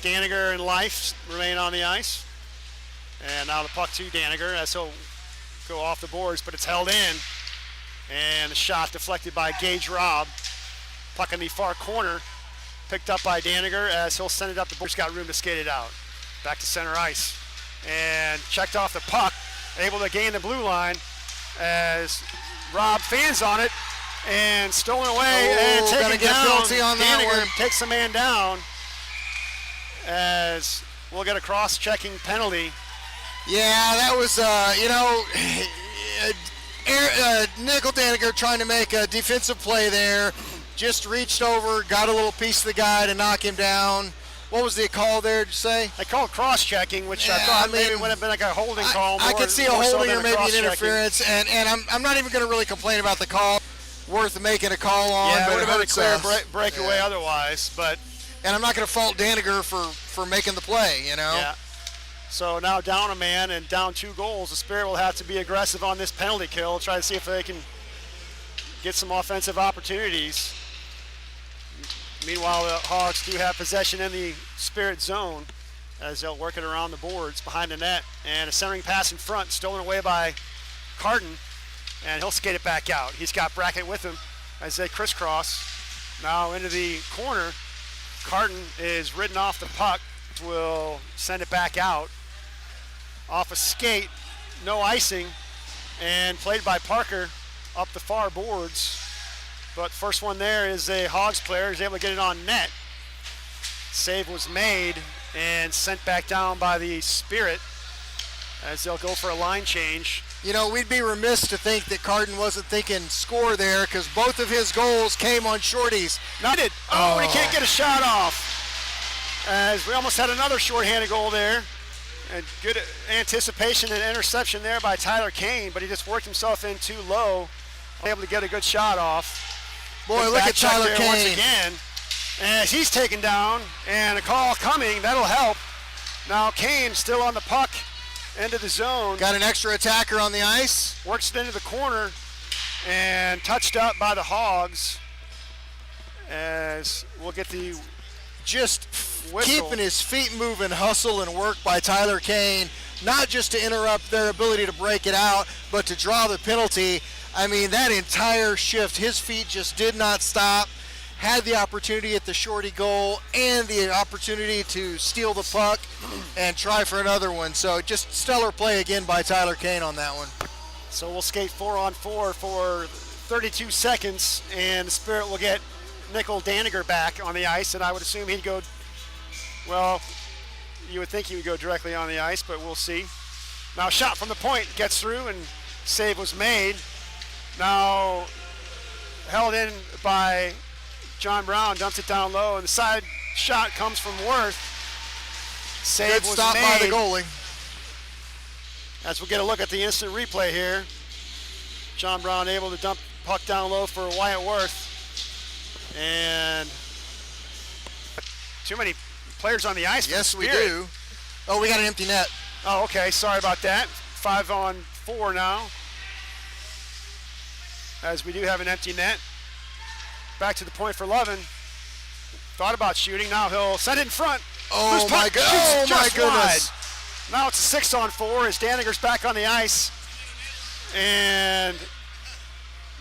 Daniger and Life remain on the ice. And now the puck to Daniger as he'll go off the boards, but it's held in. And the shot deflected by Gage Robb. Puck in the far corner, picked up by Daniger as he'll send it up the boards. Got room to skate it out. Back to center ice. And checked off the puck, able to gain the blue line as Robb fans on it and stolen away and taken down. Penalty on that Daniger one. takes the man down as we'll get a cross-checking penalty. Yeah, that was, Nickel Daniger trying to make a defensive play there. Just reached over, got a little piece of the guy to knock him down. What was the call there, did you say? They called cross-checking, which I thought maybe would have been like a holding call. I could see a holding or maybe an interference, and I'm not even going to really complain about the call. Worth making a call on. Yeah, but it would have been a clear breakaway Yeah. otherwise, but... And I'm not going to fault Daniger for making the play, you know? Yeah. So now down a man and down 2 goals. The Spirit will have to be aggressive on this penalty kill, try to see if they can get some offensive opportunities. Meanwhile, the Hogs do have possession in the Spirit zone as they'll work it around the boards behind the net. And a centering pass in front, stolen away by Carton, and he'll skate it back out. He's got Brackett with him as they crisscross. Now into the corner. Carton is ridden off the puck, will send it back out. Off a skate, no icing, and played by Parker up the far boards. But first one there is a Hogs player who's able to get it on net. Save was made and sent back down by the Spirit as they'll go for a line change. You know, we'd be remiss to think that Carton wasn't thinking score there because both of his goals came on shorties. Not it. Oh, he can't get a shot off. As we almost had another shorthanded goal there. And good anticipation and interception there by Tyler Kane, but he just worked himself in too low able to get a good shot off. Boy, look at Tyler Kane once again. And he's taken down, and a call coming. That'll help. Now Kane still on the puck into the zone. Got an extra attacker on the ice. Works it into the corner and touched up by the Hogs. As we'll get the just whistle. Keeping his feet moving, hustle and work by Tyler Kane, not just to interrupt their ability to break it out, but to draw the penalty. I mean, that entire shift, his feet just did not stop. Had the opportunity at the shorty goal and the opportunity to steal the puck and try for another one. So just stellar play again by Tyler Kane on that one. So we'll skate 4-on-4 for 32 seconds, and the Spirit will get Nickel Daniger back on the ice, and I would assume he'd go, well, you would think he would go directly on the ice, but we'll see. Now shot from the point, gets through, and save was made. Now held in by John Brown, dumps it down low, and the side shot comes from Worth. Save Good was stop made by the goalie. As we'll get a look at the instant replay here. John Brown able to dump puck down low for Wyatt Worth. And too many players on the ice. Yes, we do. Oh, we got an empty net. Oh, okay. Sorry about that. 5-on-4 now. As we do have an empty net. Back to the point for Lovin. Thought about shooting. Now he'll send it in front. Oh, my God. Oh, my goodness. Wide. Now it's a 6-on-4 as Daniger's back on the ice. And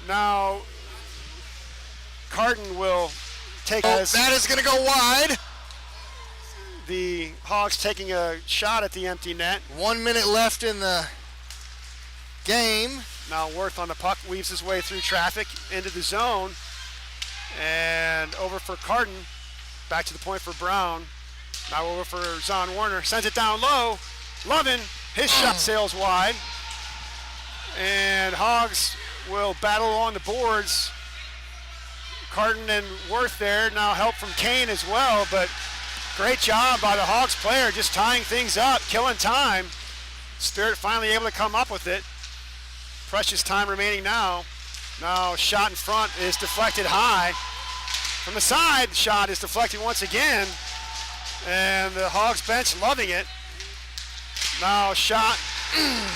now Carton will take that is going to go wide. The Hogs taking a shot at the empty net. 1 minute left in the game. Now Worth on the puck, weaves his way through traffic into the zone. And over for Carton. Back to the point for Brown. Now over for Zon Warner. Sends it down low. Lovin, his shot sails wide. And Hogs will battle on the boards. Carton and Worth there. Now help from Kane as well, but great job by the Hogs player just tying things up, killing time. Spirit finally able to come up with it. Precious time remaining now. Now shot in front is deflected high. From the side, the shot is deflected once again. And the Hogs bench loving it. Now shot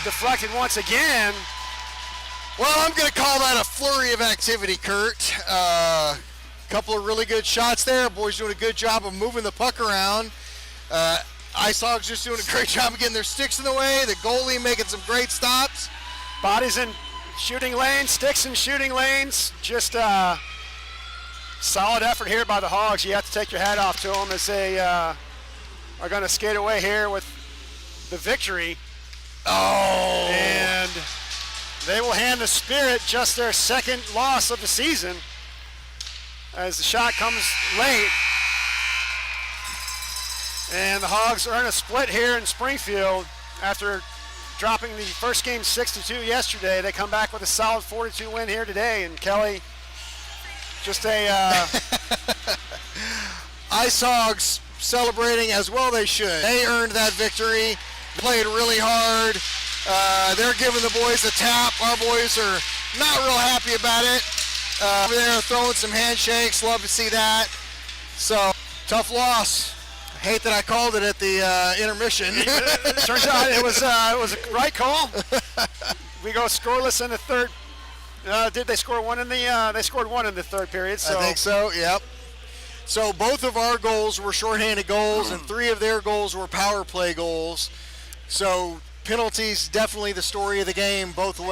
deflected once again. Well, I'm going to call that a flurry of activity, Kurt. Couple of really good shots there. Boys doing a good job of moving the puck around. Ice Hogs just doing a great job of getting their sticks in the way. The goalie making some great stops. Bodies in shooting lanes, sticks in shooting lanes. Just solid effort here by the Hogs. You have to take your hat off to them as they are going to skate away here with the victory. Oh! And they will hand the Spirit just their second loss of the season as the shot comes late. And the Hogs earn a split here in Springfield after dropping the first game 6-2 yesterday. They come back with a solid 4-2 win here today. And Kelly, just a Ice Hogs celebrating as well they should. They earned that victory, played really hard. They're giving the boys a tap. Our boys are not real happy about it. Over there throwing some handshakes. Love to see that. So, tough loss. Hate that I called it at the intermission. Turns out it was a right call. We go scoreless in the third. Did they score one in the? They scored one in the third period. So. I think so. Yep. So both of our goals were shorthanded goals, and 3 of their goals were power play goals. So penalties definitely the story of the game both ways.